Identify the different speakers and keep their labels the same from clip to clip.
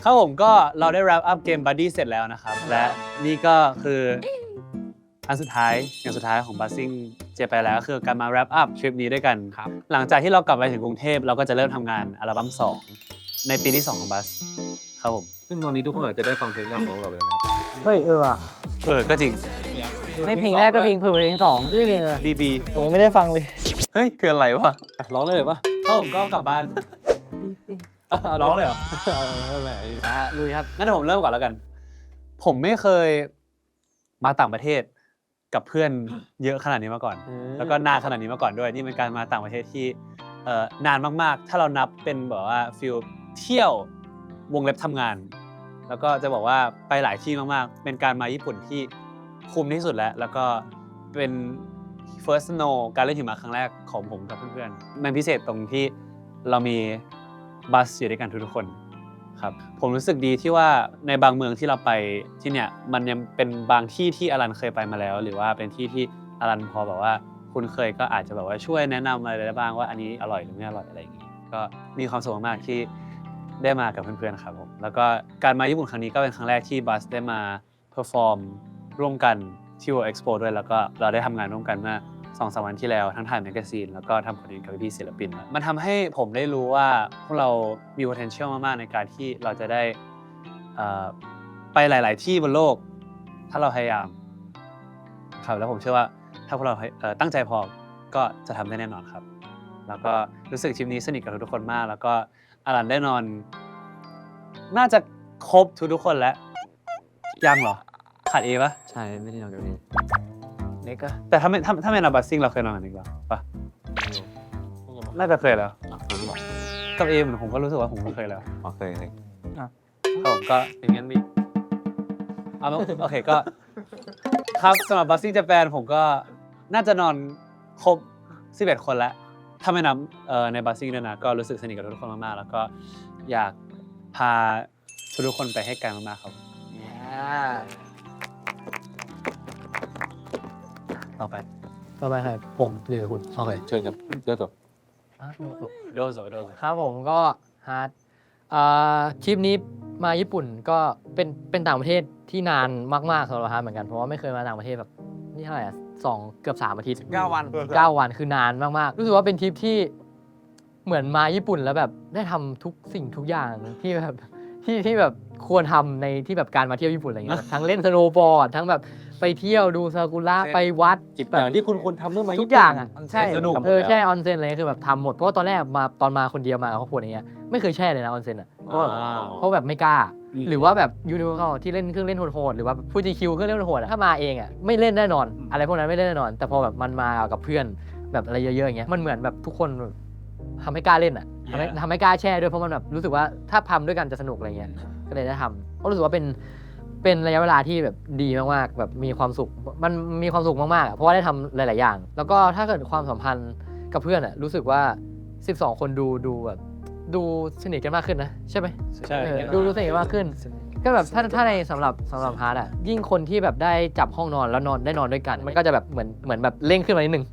Speaker 1: ครับผมก็เราได้ wrap up เกม Buddy เสร็จแล้วนะครับและนี่ก็คืออันสุดท้ายอย่างสุดท้ายของ Buzzing เจไปแล้วคือการมา wrap up ทริปนี้ด้วยกันครับหลังจากที่เรากลับไปถึงกรุงเทพเราก็จะเริ่มทำงานอัลบั้ม2ในปีที่2ของบัสครับผม
Speaker 2: ซึ่งตอนนี้ทุกคนอาจจะได้ฟังเพลงแรกของเราแล้วนะครับ
Speaker 3: เฮ้ยว่ะ
Speaker 1: ก็จริง
Speaker 3: ไม่เพลงแรกก็เพลงเพลงสองด้วยเลย
Speaker 1: BB
Speaker 3: ผมไม่ได้ฟังเลย
Speaker 1: เฮ้ยคืออะไรวะ
Speaker 2: ร้องได้เลยปะ
Speaker 1: ผมก็กลับบ้านร้องเลยเหรอ
Speaker 2: แหม
Speaker 3: ลุยครับ
Speaker 1: งั้นผมเริ่มก่อนแล้วกัน ผมไม่เคยมาต่างประเทศกับเพื่อนเยอะขนาดนี้มาก่อน แล้วก็นานขนาดนี้มาก่อนด้วย นี่เป็นการมาต่างประเทศที่นานมากๆ ถ้าเรานับเป็นแบบว่าฟิลเที่ยววงเล็บทำงาน แล้วก็จะบอกว่าไปหลายที่มากๆ เป็นการมาญี่ปุ่นที่คุ้มที่สุดแล้วก็เป็น first snow การเล่นหิมะครั้งแรกของผมกับเพื่อนๆ มันพิเศษตรงที่เรามีบัสอยู่ด้วยกันทุกๆคนครับผมรู้สึกดีที่ว่าในบางเมืองที่เราไปที่เนี่ยมันยังเป็นบางที่ที่อลันเคยไปมาแล้วหรือว่าเป็นที่ที่อลันพอแบบว่าคุณเคยก็อาจจะแบบว่าช่วยแนะนำอะไรได้บ้างว่าอันนี้อร่อยหรือไม่อร่อยอะไรอย่างงี้ก็มีความสุขมากที่ได้มากับเพื่อนๆครับผมแล้วก็การมาญี่ปุ่นครั้งนี้ก็เป็นครั้งแรกที่บัสได้มาเพอร์ฟอร์มร่วมกันที่ World Expo ด้วยแล้วก็เราได้ทำงานร่วมกันเมื่อ2-3 วันที่แล้วทั้งถ่ายแมกกาซีนแล้วก็ทำคอนเทนต์กับพี่ศิลปินมันทำให้ผมได้รู้ว่าพวกเรามี potential มากๆในการที่เราจะได้ไปหลายๆที่บนโลกถ้าเราพยายามครับแล้วผมเชื่อว่าถ้าพวกเราตั้งใจพอก็จะทำได้แน่นอนครับแล้วก็รู้สึกทริปนี้สนิทกับทุกคนมากแล้วก็อลันได้นอนน่าจะครบทุกคนแล้วยังเหรอขาดเอปะ
Speaker 2: ใช่ไม่ได้นอนกับเอง
Speaker 3: เน็กก็
Speaker 1: แต่ถ้าไม่นับบัสซิ่งเราเคยนอนกันอีกแล้วปะน่าจะเคยแล้วกับเอเหมือนผมก็รู้สึกว่าผมก็เคยแล้ว
Speaker 2: เคย
Speaker 1: ผมก็อย่างนั้นมีโอเคก็ครับสำหรับบัสซิ่งญี่ปุ่นผมก็น่าจะนอนครบ11 คนแล้วถ้าไม่นับในบัสซิ่งด้วยนะก็รู้สึกสนิทกับทุกคนมากๆแล้วก็อยากพาทุกคนไปให้ไกลมากๆครับต่อไป
Speaker 3: ครับผมหรือคุณโอเค
Speaker 2: เชิญครับเริ่มต่อ
Speaker 1: โดโซ
Speaker 3: ครับผมก็ฮาร์ดทริปนี้มาญี่ปุ่นก็เป็นต่างประเทศที่นานมากๆสำหรับฮาร์ดเหมือนกันเพราะว่าไม่เคยมาต่างประเทศแบบนี่เท่าไหร่เกือบ3 อาทิตย์
Speaker 2: 9 วัน
Speaker 3: 9 วันคือนานมากๆรู้สึกว่าเป็นทริปที่เหมือนมาญี่ปุ่นแล้วแบบได้ทำทุกสิ่งทุกอย่างที่แบบที่แบบควรทำในที่แบบการมาเที่ยวญี่ปุ่นอะไรเงี้ยทั้งเล่นสโนว์บอร์ดทั้งแบบไปเที่ยวดูซากุระไปวัด
Speaker 2: อย่างที่คุณควรทำเมื่อมา
Speaker 3: ทุกอย่างอ่ะใช่
Speaker 2: สนุก
Speaker 3: ใช่ออนเซ็นอะไรคือแบบทำหมดเพราะว่าตอนแรกตอนมาคนเดียวมากับครอบครัวอย่างเงี้ยไม่เคยแช่เลยนะออนเซ็นอ่ะเพราะแบบไม่กล้าหรือว่าแบบยูนิเวอร์แซลที่เล่นเครื่องเล่นโหดๆหรือว่าฟูจิคิวเครื่องเล่นโหดๆถ้ามาเองอ่ะไม่เล่นแน่นอนอะไรพวกนั้นไม่เล่นแน่นอนแต่พอแบบมันมากับเพื่อนแบบอะไรเยอะๆอย่างเงี้ยมันเหมือนแบบทุกคนทำให้กล้าเล่นอ่ะทำให้กล้าแช่ด้วยเพราะมันแบบรู้สึกว่าถ้าทำด้วยกันจะสนุกอะไรเงี้ยก็เลยได้ทำก็รู้สึกว่าเป็นระยะเวลาที่แบบดีมากๆแบบมีความสุขมันมีความสุขมากๆเพราะว่าได้ทำหลายๆอย่างแล้วก็ถ้าเกิดความสัมพันธ์กับเพื่อนอ่ะรู้สึกว่า12 คนดูแบบดูสนิทกันมากขึ้นนะใช่ไหม
Speaker 1: ใช่
Speaker 3: ดูสนิทกันมากขึ้นก็แบบถ้าในสำหรับฮาร์ดอ่ะยิ่งคนที่แบบได้จับห้องนอนแล้วได้นอนด้วยกันมันก็จะแบบเหมือนแบบเร่งขึ้นมานิดนึง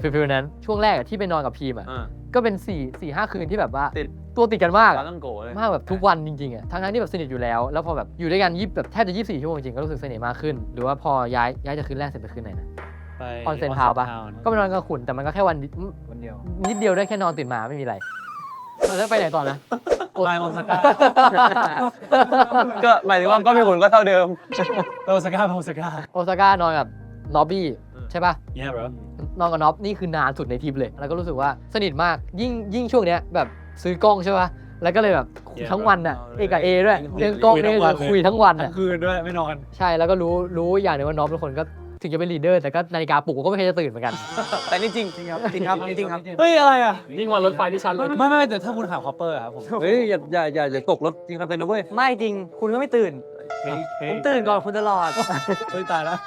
Speaker 3: ฟิลนั้นช่วงแรกที่ไปนอนกับพีมอ่ะก็เป็น4-5 คืนที่แบบว่าตัวติดกันมากมากแบบทุกวันจริงๆอ่ะทั้งที่แบบสนิทอยู่แล้วพอแบบอยู่ด้วยกันแบบแทบจะ24 ชั่วโมงจริงก็รู้สึกสนิทมากขึ้นหรือว่าพอย้ายจากคืนแรกเสร็จไปคืนไหนนะออนเซ็นทาวน์ปะก็ไปนอนกับขุนแต่มันก็แค่วันเดียวนิดเดียวได้แค่นอนตื่นมาไม่มีอะไรแล้วไปไหนต่อนะ
Speaker 1: ไปโอซาก้าก็หมายถึงว่าก็มีคนก็เท่าเดิมโอซาก้
Speaker 3: านอนกับน็อบบี้ใช่ป่ะ
Speaker 1: yeah bro
Speaker 3: นอนกับน็อบนี่คือนานสุดในทริปเลยแล้วก็รู้สึกว่าสนิทมากยิ่งช่วงเนี้ยแบบซื้อกล้องใช่ป่ะแล้วก็เลยแบบทั้งวันอ่ะกับเอด้วยเรื่องกล้องนี่คุยทั้งวัน
Speaker 1: ทั้งคืนด้วยไม่นอน
Speaker 3: ใช่แล้วก็รู้อย่างนึงว่าน็อบทุกคนก็ถึงจะเป็นลีดเดอร์แต่ก็นาฬิกาปลุกก็ไม่เคยจะตื่นเหมือนกัน
Speaker 1: แต่นี่จริงครับ
Speaker 3: เฮ้ยอะไรอ่ะ
Speaker 2: ยิ่งวันรถไฟที่ชันเลย
Speaker 1: ไม่แต่ถ้าคุณขับคอปเปอร์ครับผมเฮ้ยอย่าตกรถจริงครับเต็มนะเว้ย
Speaker 3: ไม่จริงคุณก็ไม่ตื่นผมตื่นก่อนคุณตลอด
Speaker 1: เฮ้ยตายแล้ว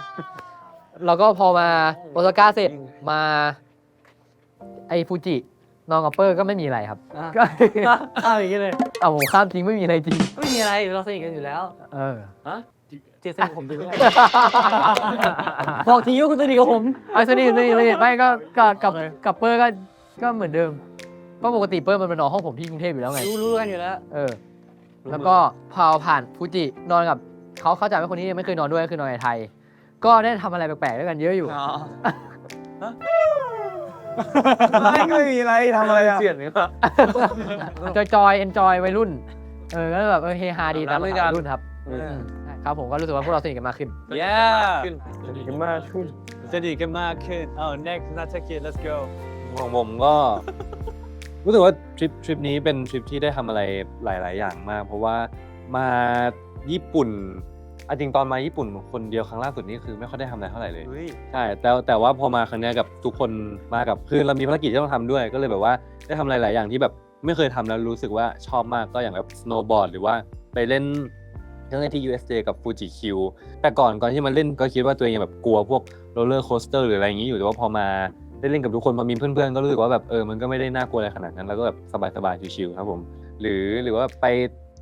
Speaker 3: เราก็พอมาโอซาก้าเสร็จมาไอฟูจินอนกับเปอร์ก็ไม่มีอะไรครับก็ข้ามอย่างนี้เลยผมข้ามจริงไม่มีอะไรจริงไม่มีอะไรเราสนิทกันอยู่แล้วเจสันผมดูบอกทีว่าคุณสนิทกับผมสนิทไม่ก็กับเปอร์ก็เหมือนเดิมเพราะปกติเปอร์มันนอนห้องผมที่กรุงเทพอยู่แล้วไงรู้กันอยู่แล้ว แล้วก็พอผ่านฟูจินอนกับเขาเข้าใจว่าคนนี้ยังไม่เคยนอนด้วยก็คือนอนในไทย ก็ได้ทำอะไรแปลกๆด้วยกันเยอะอยู่
Speaker 4: ไม่มีอะไรทำอะไรอ่ะ
Speaker 2: เสียนนี่ครับ
Speaker 3: จอยเอนจอยวัยรุ่นก็แบบเฮฮาดีตามภาษาวัยรุ่นครับใช่ครับผมก็รู้สึกว่าพวกเราสนิทกันมากขึ้น
Speaker 1: yeah
Speaker 4: สนิทกันมากขึ้น
Speaker 1: สนิทกันมากขึ้นnext นัทกิจ let's go
Speaker 2: ของผมก็ รู้สึกว่าทริปนี้เป็นทริปที่ได้ทำอะไรหลาย ๆ อย่างมาก เพราะว่ามาญี่ปุ่นจริงตอนมาญี่ปุ่นคนเดียวครั้งล่าสุดนี่คือไม่ค่อยได้ทำอะไรเท่าไหร่เลยใช่แต่ว่าพอมาครั้งนี้กับทุกคนมากับคือเรามีภารกิจที่ต้องทำด้วยก็เลยแบบว่าได้ทำอะไรหลายอย่างที่แบบไม่เคยทำแล้วรู้สึกว่าชอบมากก็อย่างแบบสโนว์บอร์ดหรือว่าไปเล่นเครื่องเล่นที่ USJ กับฟูจิคิวแต่ก่อนที่มาเล่นก็คิดว่าตัวเองแบบกลัวพวกโรลเลอร์โคสเตอร์หรืออะไรอย่างนี้อยู่แต่ว่าพอมาได้เล่นกับทุกคนพอมีเพื่อนๆก็รู้สึกว่าแบบมันก็ไม่ได้น่ากลัวอะไรขนาดนั้นแล้วก็แบบสบายๆชิลๆครับผมหรือว่าไป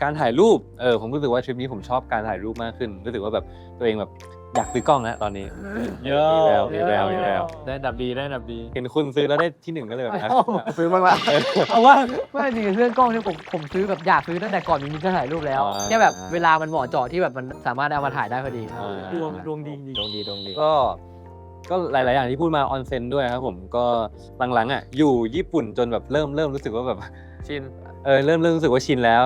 Speaker 2: การถ่ายรูปผมรู้สึกว่าทริปนี้ผมชอบการถ่ายรูปมากขึ้นรู้สึกว่าแบบตัวเองแบบอยากซื้อกล้องแล้วตอนนี้มีแล้ว
Speaker 4: ได้ดับดี
Speaker 2: เห็นคุณซื้อแล้วได้ที่หนึ่งก็เลยแบบ
Speaker 4: ซื้อบ้างละ
Speaker 3: เพราะว่าไม่จริงๆเรื่องกล้องเนี่ยผมซื้อแบบอยากซื้อตั้งแต่ก่อนมีเครื่องถ่ายรูปแล้วแค่แบบเวลามันเหมาะเจาะที่แบบมันสามารถเอามาถ่ายได้พอดี
Speaker 4: ดวงดี
Speaker 2: ก็หลาย ๆ อย่างที่พูดมาออนเซ็นด้วยครับผมก็หลังๆอยู่ญี่ปุ่นจนแบบเริ่มรู้สึกว่าแบบ
Speaker 4: ชิน
Speaker 2: เริ่มรู้สึกว่าชินแล้ว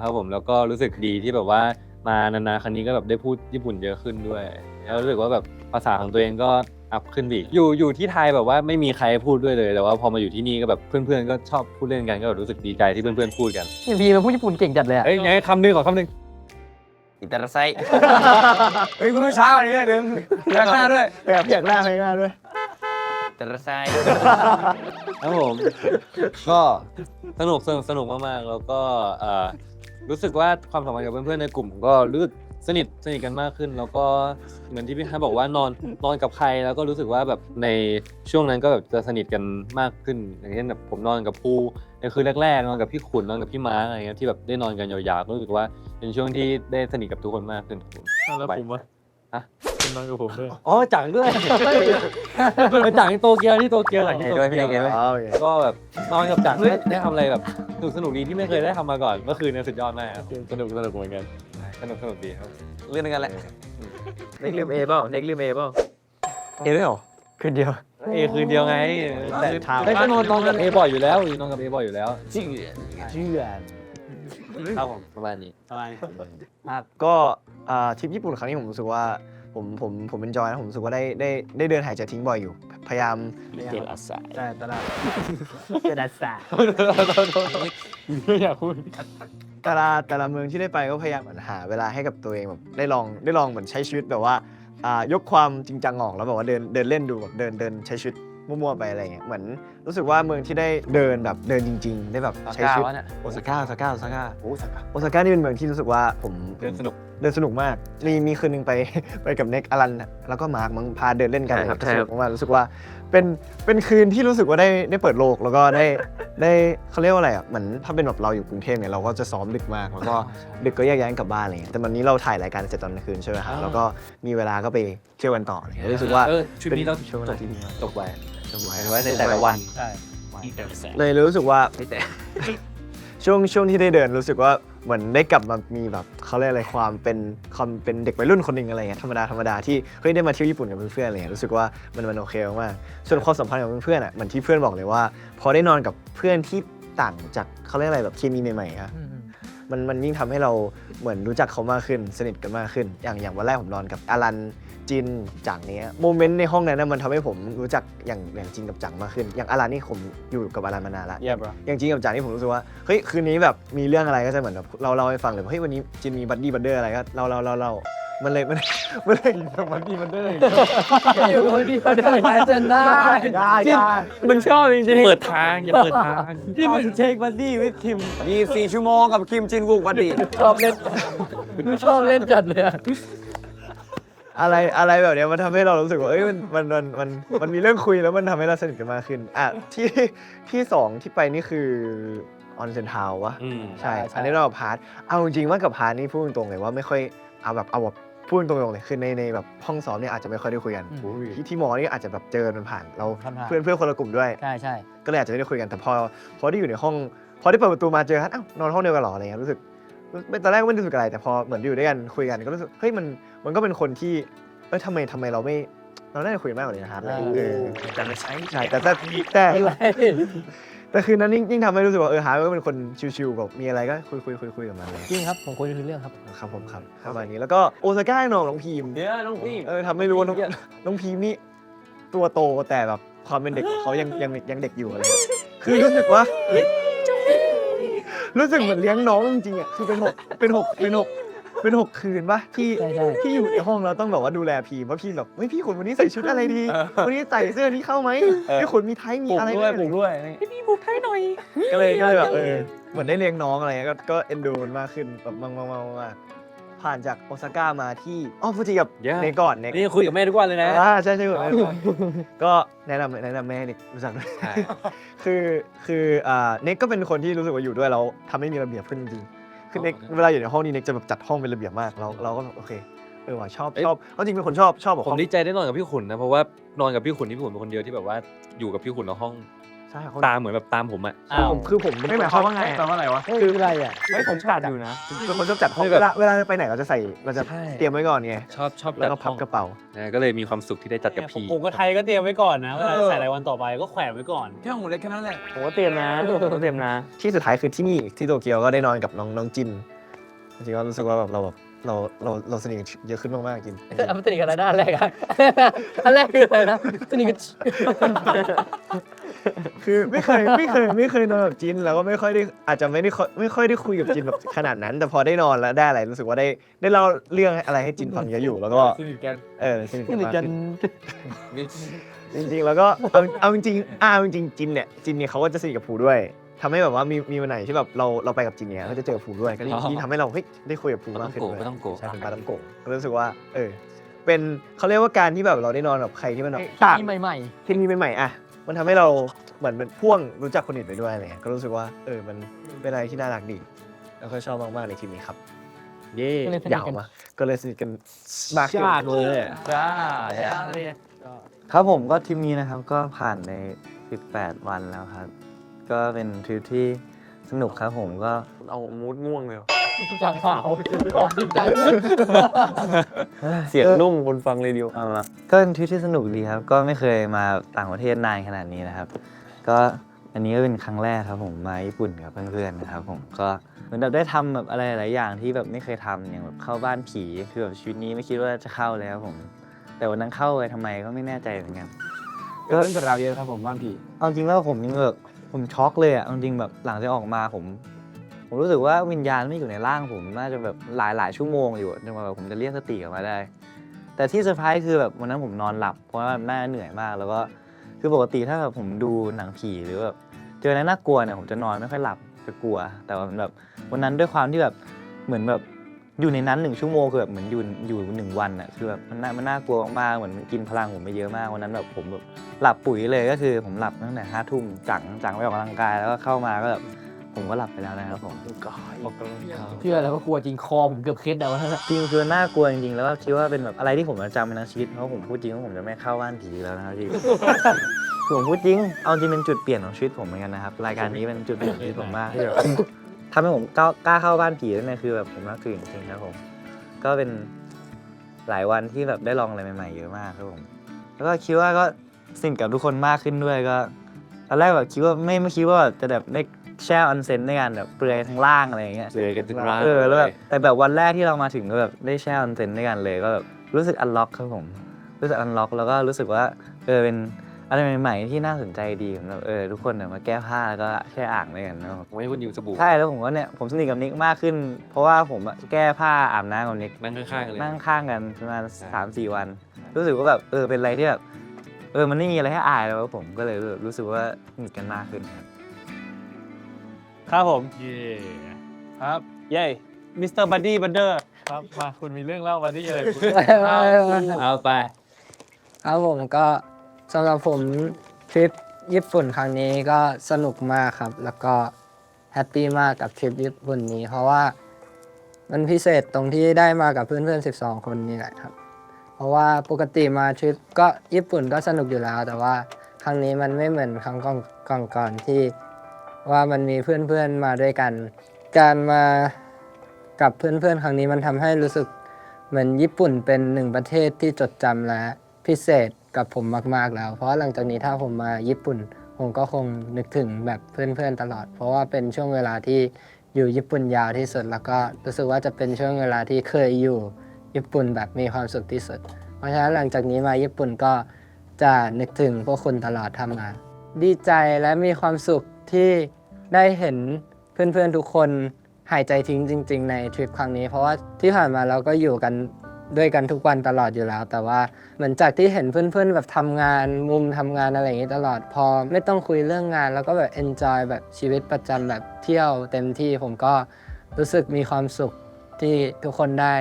Speaker 2: ครับผมแล้วก็รู้สึกดีที่แบบว่ามานานๆครั้งนี้ก็แบบได้พูดญี่ปุ่นเยอะขึ้นด้วยแล้วรู้สึกว่าแบบภาษาของตัวเองก็อัพขึ้นอีกอยู่ที่ไทยแบบว่าไม่มีใครพูดด้วยเลยแต่ว่าพอมาอยู่ที่นี่ก็แบบเพื่อนๆก็ชอบพูดเล่นกันก็แบบรู้สึกดีใจที่เพื่อนๆพูดกัน
Speaker 3: อย่างพี่มันพูดญี่ปุ่นเก่งจัดเลยอะ
Speaker 2: ไงคำหนึ่งขอคำหนึ่ง
Speaker 4: อิตาลีไซเฮ้ยคุณช้าอันนี้เดิมพยักหน้าด้วยพยักหน้าด้วยอิตาลีไซ
Speaker 2: ครับผมก็สนุกมากๆแล้วก็รู้สึกว่าความสัมพันธ์กับเพื่อนๆในกลุ่มก็รู้สึกสนิทกันมากขึ้นแล้วก็เหมือนที่พี่ฮาบอกว่านอนกับใครแล้วก็รู้สึกว่าแบบในช่วงนั้นก็แบบจะสนิทกันมากขึ้นอย่างเช่นแบบผมนอนกับภูในคืนแรกๆนอนกับพี่ขุนนอนกับพี่ม้าอะไรเงี้ยที่แบบได้นอนกันยาวๆก็รู้สึกว่าเป็นช่วงที่ได้สนิทกับทุกคนมากขึ้น
Speaker 4: แล้วผมวะคุณนอนกับผมด้วย
Speaker 2: อ๋อจังด้วยจังที่โตเกียวหลังที่โตเกียวก็แบบนอนกับจังได้ทำอะไรแบบสนุกดีที่ไม่เคยได้ทำมาก่อนเมื่อคืนเนี่ยสุดยอดมากครับสนุกเหมือนกันสนุกดีครับ
Speaker 4: เรื่องกันแหละเน็กลืมเอเปล่าด้วยเหรอคืนเดียว
Speaker 2: คืนเดียวไงแต่ก็นอนกับเอบ่อยอยู่แล้วนอนกับเอบ่อยอยู่แล้ว
Speaker 4: เชื่อ
Speaker 2: ครับผมประมาณนี้
Speaker 4: ก็ทริปญี่ปุ่นครั้งนี้ผมรู้สึกว่าผมเป็นจอยนะผมรู้สึกว่าได้เดินหายใจทิ้งบ่อยอยู่ พยายาม
Speaker 2: เจลาสาย
Speaker 4: แต่ละ
Speaker 3: เจดัสซา
Speaker 2: ไม่อยากพูด
Speaker 4: แต่ละเมืองที่ได้ไปก็พยายามเหมือนหาเวลาให้กับตัวเองแบบได้ลองเหมือนใช้ชีวิตแบบว่ายกความจริงจังออกแล้วแบบว่าเดินเล่นดูแบบเดินใช้ชีวิตมั่วๆไปอะไรเงี้ยเหมือนรู้สึกว่าเมืองที่ได้เดินจริงๆได้แบบใช้ชีวิตโอซาก้าโอซาก้านี่เป็นเมืองที่รู้สึกว่าผม
Speaker 2: เดินสนุก
Speaker 4: มากมีคืนนึงไปกับเน็กอลันแล้วก็มาร์คมั้งพาเดินเล่นกันสนุกมากรู้สึกว่าเป็นคืนที่รู้สึกว่าได้เปิดโลกแล้วก็ได้เขาเรียกว่าอะไรอ่ะเหมือนถ้าเป็นแบบเราอยู่กรุงเทพเนี่ยเราก็จะซ้อมดึกมากแล้วก็ดึกก็แยกย้ายกลับบ้านอะไรเงี้ยแต่วันนี้เราถ่ายรายการเสร็จตอนกลางคืนใช่ไหมครับแล้วก็มีเวลาก็ไปเที่ยวกันต่อรู้สึกว่า
Speaker 2: ทริปนี้เรา
Speaker 4: ช่วงเวลาที่ดีมาก
Speaker 2: จบไว้ในแต่ละวันใช่
Speaker 4: เลยรู้สึกว่าช่วงที่ได้เดินรู้สึกว่าเหมือนได้กลับมามีแบบเขาเรียกอะไรความเป็นเด็กวัยรุ่นคนหนึ่งอะไรเงี้ยธรรมดาที่เฮ้ยได้มาเที่ยวญี่ปุ่นกับเพื่อนๆอะไรเงี้ยรู้สึกว่ามันโอเคมากๆส่วนความสัมพันธ์กับเพื่อนๆอ่ะเหมือนที่เพื่อนบอกเลยว่าพอได้นอนกับเพื่อนที่ต่างจากเขาเรียกอะไรแบบเคมีใหม่ๆอ่ะมันยิ่งทำให้เราเหมือนรู้จักเขามากขึ้นสนิทกันมากขึ้นอย่างวันแรกผมนอนกับอารันจินจังเนี้ยโมเมนต์ในห้องนั้นนะมันทำให้ผมรู้จักอย่างจริงกับจังมากขึ้นอย่างอารันนี่ผมอยู่กับอารันมานานละอย่างจริงกับจังนี่ผมรู้สึกว่าเฮ้ยคืนนี้แบบมีเรื่องอะไรก็จะเหมือนแบบเราเล่าให้ฟังเลยเฮ้ยวันนี้จินมีบัดดี้บัดเดอร์อะไรก็เรามันเลยบัดดี้บัดเดอร์
Speaker 3: อยู่คนที่เขาได้จนได้
Speaker 4: มันชอบจริงๆ
Speaker 2: เปิดทางอย่าเปิดทาง
Speaker 4: ที่มันเช็คบัดดี้วิดคิม24 ชั่วโมงกับคิมจินวุกบัดดี้
Speaker 3: ชอบเล่นจัดเลยอะ
Speaker 4: อะไรแบบเนี้ยมันทำให้เรารู้สึกว่าเอ้ยมันมีเรื่องคุยแล้วมันทำให้เราสนิทกันมากขึ้นที่สองที่ไปนี่คือออนเซนทาววะใช่อันนี้เราพาร์ทเอาจริงๆว่ากับพาร์ทนี่พูดตรงๆเลยว่าไม่ค่อยเอาแบบพูดตรงๆเลยคือในแบบห้องซ้อมเนี่ยอาจจะไม่ค่อยได้คุยกันที่มอนี่อาจจะแบบเจอมันผ่านเราเพื่อนคนละกลุ่มด้วย
Speaker 3: ใช่
Speaker 4: ก็เลยอาจจะไม่ได้คุยกันแต่พอได้อยู่ในห้องพอได้เปิดประตูมาเจอกันอ้าวนอนห้องเดียวกันหรออะไรเงี้ยรู้สึก ตอนแรกก็ไม่รู้สึกอะไรแต่พอเหมือนอยู่ด้วยกันคุยกันก็รู้สึกเฮ้ยมันก็เป็นคนที่ทำไมเราไม่เราได้คุยมากกว่านี้นะครับแต่ไม่ใช่แต่คือนั้นยิ่งทำให้รู้สึกว่าฮาร์ดก็เป็นคนชิวๆแบบมีอะไรก็คุยกับมันเลย
Speaker 3: จริงครับผมคุยคือเรื่องครับ
Speaker 4: ครับผมครับประมาณนี้แล้วก็โอซาก้าน้องพีม
Speaker 2: เนี่ยน้องพี่
Speaker 4: ทำให้รู้ว่าน้องพีมนี่ตัวโตแต่แบบความเป็นเด็กของเขายังเด็กอยู่อะไรเงี้ยคือรู้สึกว่ารู้สึกเหมือนเลี้ยงน้องจริงๆอ่ะคือเป็นหกคืนปะที่
Speaker 3: ใช่
Speaker 4: ที่อยู่ในห้องเราต้องแบบว่าดูแลพีมว่าพีมแบบเฮ้ยพี่ขุนวันนี้ใส่ชุดอะไรดีวันนี้ใส่เสื้อนี้เข้าไหมพี่ขุนมีไทยมีอะไร
Speaker 2: ปลูกด้วย
Speaker 4: ก็เลยแบบเหมือนได้เลี้ยงน้องอะไรเงี้ยก็เอ็นดูมันมากขึ้นแบบมากผ่านจากโอซาก้ามาที่ฟูจิกับเนก่อนเน
Speaker 2: นี่คุยกับแม่ทุกวันเลยนะ
Speaker 4: ใช่ก็แนะนำแม่เด็กรู้จักด้วย
Speaker 2: ใช่
Speaker 4: คือเน็กก็เป็นคนที่รู้สึกว่าอยู่ด้วยเราทำให้มีระเบียบขึ้นจริงๆคือเน็กเวลาอยู่ในห้องนี้เน็กจะแบบจัดห้องเป็นระเบียบมากเราก็แบบโอเคว่ะชอบเอาจริงเป็นคนชอบแบบ
Speaker 2: ผมดีใจได้นอนกับพี่ขุนนะเพราะว่านอนกับพี่ขุนที่พี่ขุนเป็นคนเดียวที่แบบว่าอยู่กับพี่ขุนในห้อง
Speaker 4: ใช่
Speaker 2: ตามเหมือนแบบตามผมอ่ะ
Speaker 4: คือผมไม่หมายความว่าไง
Speaker 2: แปลว่าอะไรวะ
Speaker 3: คืออะไรอ่ะ
Speaker 2: ไม่ผมจัดอยู่นะ
Speaker 4: เป็นคนชอบจัดห้อง
Speaker 2: ไม่แบบ
Speaker 4: เวลาไปไหนเราจะ
Speaker 3: ใช่
Speaker 4: เตรียมไว้ก่อนไง
Speaker 2: ชอบ
Speaker 4: แล้ว
Speaker 2: จัด
Speaker 4: ก็พั
Speaker 2: ห้
Speaker 4: บ
Speaker 2: อง
Speaker 4: กระเป๋า
Speaker 2: นะก็เลยมีความสุขที่ได้จัดกับพี่
Speaker 1: ผมกับไทยก็เตรียมไว้ก่อนนะเวลาใส่รายวันต่อไปก็แขวนไว้ก่อน
Speaker 5: แค่ของเล็กแค่นั้นแหละ
Speaker 3: ผมก็เตรียมนะ
Speaker 4: ที่สุดท้ายคือที่นี่ที่โตเกียวก็ได้นอนกับน้องจินจริงๆก็รู้สึกว่าแบบเราสนิทกันเยอะขึ้นมากๆจิน
Speaker 3: เอาสนิทกันอะไรด้านแรกอะอันแรกคืออะไรนะสนิทกัน
Speaker 4: คือไม่เคยนอนกับจินแล้วก็ไม่ค่อยได้อาจจะไม่ค่อยได้คุยกับจินแบบขนาดนั้น แต่พอได้นอนแล้วได้อะไรรู้สึกว่าได้เล่าเรื่องอะไรให้จินฟังเยอะอยู่แล้วก็
Speaker 5: สนิทกัน
Speaker 4: สนิทกันมากขึ้นจริงๆแล้วก็เอาจริงจินเนี่ยเขาก็จะสนิทกับภูด้วยทำให้แบบว่ามีวันไหนที่แบบเราไปกับจินเนี่ยก็จะเจอภูด้วยก็ยิ่งทำให้เราเฮ้ยได้คุยกับภูมากขึ้นด้วย
Speaker 2: ไม่ต้องโกรธ
Speaker 4: ใช่เป็นปาตังโกะก็รู้สึกว่าเป็นเขาเรียกว่าการที่แบบเราได้นอนกับใครที่มันแบบต่าง
Speaker 3: ที่ใหม่
Speaker 4: ที่มีใหม่ๆอ่ะมันทำให้เราเหมือนเป็นพ่วงรู้จักคนอื่นไปด้วยอะไรเงี้ยก็รู้สึกว่ามันเป็นอะไรที่น่ารักดีแล้วก็ชอบมากๆในทีมนี้ครับ
Speaker 2: เย่
Speaker 3: ๆก็เลยสนิท
Speaker 4: ยาว
Speaker 3: กัน
Speaker 4: มาก็เลยสนิทกันมากขึ้น
Speaker 2: ชาติเลยจ้า
Speaker 6: ครับผมก็ทริปนี้นะครับก็ผ่านใน 18 วันแล้วครับ ก็เป็นทริปที่สนุกครับผมก็
Speaker 5: เอามูดง่วงเลย
Speaker 3: จังขาวจัง
Speaker 5: เสียงนุ่มคนฟังเลยเดียว
Speaker 6: เอาละก็เป็นทริปที่สนุกดีครับ ก็ไม่เคยมาต่างประเทศนานขนาดนี้นะครับ ก็อันนี้ก็เป็นครั้งแรกครับผมมาญี่ปุ่นกับเพื่อนๆนะครับผมก็เหมือนแบบได้ทำแบบอะไรหลายอย่างที่แบบไม่เคยทำอย่างแบบเข้าบ้านผีคือแบบชีวิตนี้ไม่คิดว่าจะเข้าเลยครับผม แต่วันนั้นเข้าไปทำไมก็ไม่แน่ใจเหมือนกัน
Speaker 5: ก็เล่นกับเราเยอะครับผมบ้านผี
Speaker 6: เอาจริงแล้วผมยังแบบผมช็อกเลยอ่ะเอาจริงแบบหลังจากออกมาผมรู้สึกว่าวิญญาณไม่อยู่ในร่างผมน่าจะแบบหลายชั่วโมงอยู่จนกว่าแบบผมจะเรียกสติออกมาได้ แต่ที่เซอร์ไพรส์คือแบบวันนั้นผมนอนหลับเพราะว่าน่าเหนื่อยมาก แล้วก็คือปกติถ้าแบบผมดูหนังผีหรือแบบเจออะไรน่ากลัวเนี่ยผมจะนอนไม่ค่อยหลับจะกลัว แต่ว่าแบบวันนั้นด้วยความที่แบบเหมือนแบบอยู่ในนั้น1 ชั่วโมงคือแบบเหมือนอยู่1 วันอ่ะคือแบบมันน่ากลัวมากๆเหมือนมันกินพลังผมไปเยอะมากวันนั้นแบบผมแบบหลับปุ๋ยเลยก็คือผมหลับตั้งแต่5 ทุ่มจังไปออกกำลังกายแล้วก็เข้ามาก็แบบผมก็หลับไปแล้วนะครับผม
Speaker 3: เชื่อแล้วก็กลัวจริงคอผมเกือบเคล็ดแล้วนะ
Speaker 6: จริงคือน่ากลัวจริงๆแล้วก็คิดว่าเป็นแบบอะไรที่ผมจะจำเป็นทั้งชีวิตเพราะผมพูดจริงว่าผมจะไม่เข้าบ้านผีแล้วนะครับพี่ คือผมพูดจริงเอาจริงเป็นจุดเปลี่ยนของชีวิตผมเหมือนกันนะครับรายการนี้เป็นจุดเปลี่ยนของชีวิตผมมากที่แบบ ทำให้ผมกล้าเข้าบ้านผีนั่นเองคือแบบผมรักผีจริงๆครับผมก็เป็นหลายวันที่แบบได้ลองอะไรใหม่ๆเยอะมากครับผมแล้วก็คิดว่าก็สนิทกับทุกคนมากขึ้นด้วยก็ตอนแรกแบบคิดว่าไม่คิดว่าจะแบบได้แช่ออนเซ็นด้วยกันแบบเปลือยทั้งล่างอะไรอย่างเงี้ย
Speaker 2: เจอกันทุกร้าน
Speaker 6: แล้วแบบแต่แบบวันแรกที่เรามาถึงก็แบบได้แช่ออนเซ็นด้วยกันเลยก็แบบรู้สึกอันล็อกครับผมรู้สึกอันล็อกแล้วก็รู้สึกว่าเป็นอะไรใหม่ๆที่น่าสนใจดีผมแบบทุกคนเนี่ยมาแก้ผ้าแล้วก็แช่อ่างด้วยกันนะครับ
Speaker 2: ผมให้คุณอยู่สบู่
Speaker 6: ใช่แล้วผมก็เนี่ยผมสนิทกับนิกมากขึ้น เพราะว่าผมอะแก้ผ้าอาบน้ำกับนิก
Speaker 2: นั่งข้างๆกันเลย
Speaker 6: นั่งข้างกันประมาณ3-4 วัน รู้สึกว่าแบบเป็นอะไรที่แบบมันไม่มีอะไรให้อายแล้วครับผมก็เลยรู้สึกว่าสนิทกันมากขึ้นครับ
Speaker 1: ครับผม
Speaker 2: เย่
Speaker 5: ครับ
Speaker 1: เย้มิสเตอร์บัดดี้บัดเดอร์
Speaker 5: ครับมาคุณมีเรื่องเล่าวันที่อะไรคุณ
Speaker 2: เอาไป
Speaker 7: ครับผมก็สำหรับผมทริปญี่ปุ่นครั้งนี้ก็สนุกมากครับ แล้วก็แฮปปี้มากกับทริปญี่ปุ่นนี้ เพราะว่ามันพิเศษตรงที่ได้มากับเพื่อนๆ12 คนนี่แหละครับ เพราะว่าปกติมาทริปก็ญี่ปุ่นก็สนุกอยู่แล้ว แต่ว่าครั้งนี้มันไม่เหมือนครั้งก่อนๆที่ว่ามันมีเพื่อนๆมาด้วยกัน การมา กับเพื่อนๆครั้งนี้มันทำให้รู้สึกเหมือนญี่ปุ่นเป็นหนึ่งประเทศที่จดจำและพิเศษกับผมมากๆแล้ว เพราะว่าหลังจากนี้ถ้าผมมาญี่ปุ่น ผมก็คงนึกถึงแบบเพื่อนๆตลอด เพราะว่าเป็นช่วงเวลาที่อยู่ญี่ปุ่นยาวที่สุด แล้วก็รู้สึกว่าจะเป็นช่วงเวลาที่เคยอยู่ญี่ปุ่นแบบมีความสุขที่สุด เพราะฉะนั้นหลังจากนี้มาญี่ปุ่นก็จะนึกถึงพวกคุณตลอดทำงาน ดีใจและมีความสุขที่ได้เห็นเพื่อนๆทุกคนหายใจทิ้งจริงๆในทริปครั้งนี้ เพราะว่าที่ผ่านมาเราก็อยู่กันด้วยกันทุกวันตลอดอยู่แล้ว แต่ว่าเหมือนจากที่เห็นเพื่อนๆแบบทำงานมุมทำงานอะไรอย่างนี้ตลอดพอไม่ต้องคุยเรื่องงาน แล้วก็แบบ enjoy แบบชีวิตประจำแบบเที่ยวเต็มที่ผมก็รู้สึกมีความสุขที่ทุกคนได้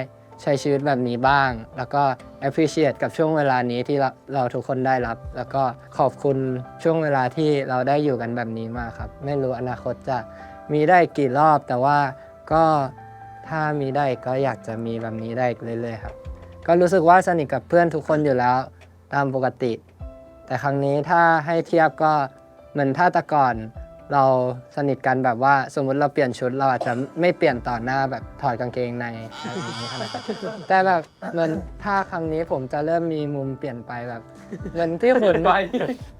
Speaker 7: ใช้ชีวิตแบบนี้บ้าง แล้วก็ appreciate กับช่วงเวลานี้ที่เราทุกคนได้รับ แล้วก็ขอบคุณช่วงเวลาที่เราได้อยู่กันแบบนี้มากครับไม่รู้อนาคตจะมีได้กี่รอบแต่ว่าก็ถ้ามีได้ก็อยากจะมีแบบนี้ได้เรื่อยๆครับก็รู้สึกว่าสนิทกับเพื่อนทุกคนอยู่แล้วตามปกติ แต่ครั้งนี้ถ้าให้เทียบก็เหมือนถ้าแต่ก่อนเราสนิทกันแบบว่าสมมุติเราเปลี่ยนชุดเราอาจจะไม่เปลี่ยนต่อหน้าแบบถอดกางเกงในอะไรอย่างนี้ขนาดนั้นแต่แบบเหมือนถ้าครั้งนี้ผมจะเริ่มมีมุมเปลี่ยนไปแบบเหมือนพี่ขุน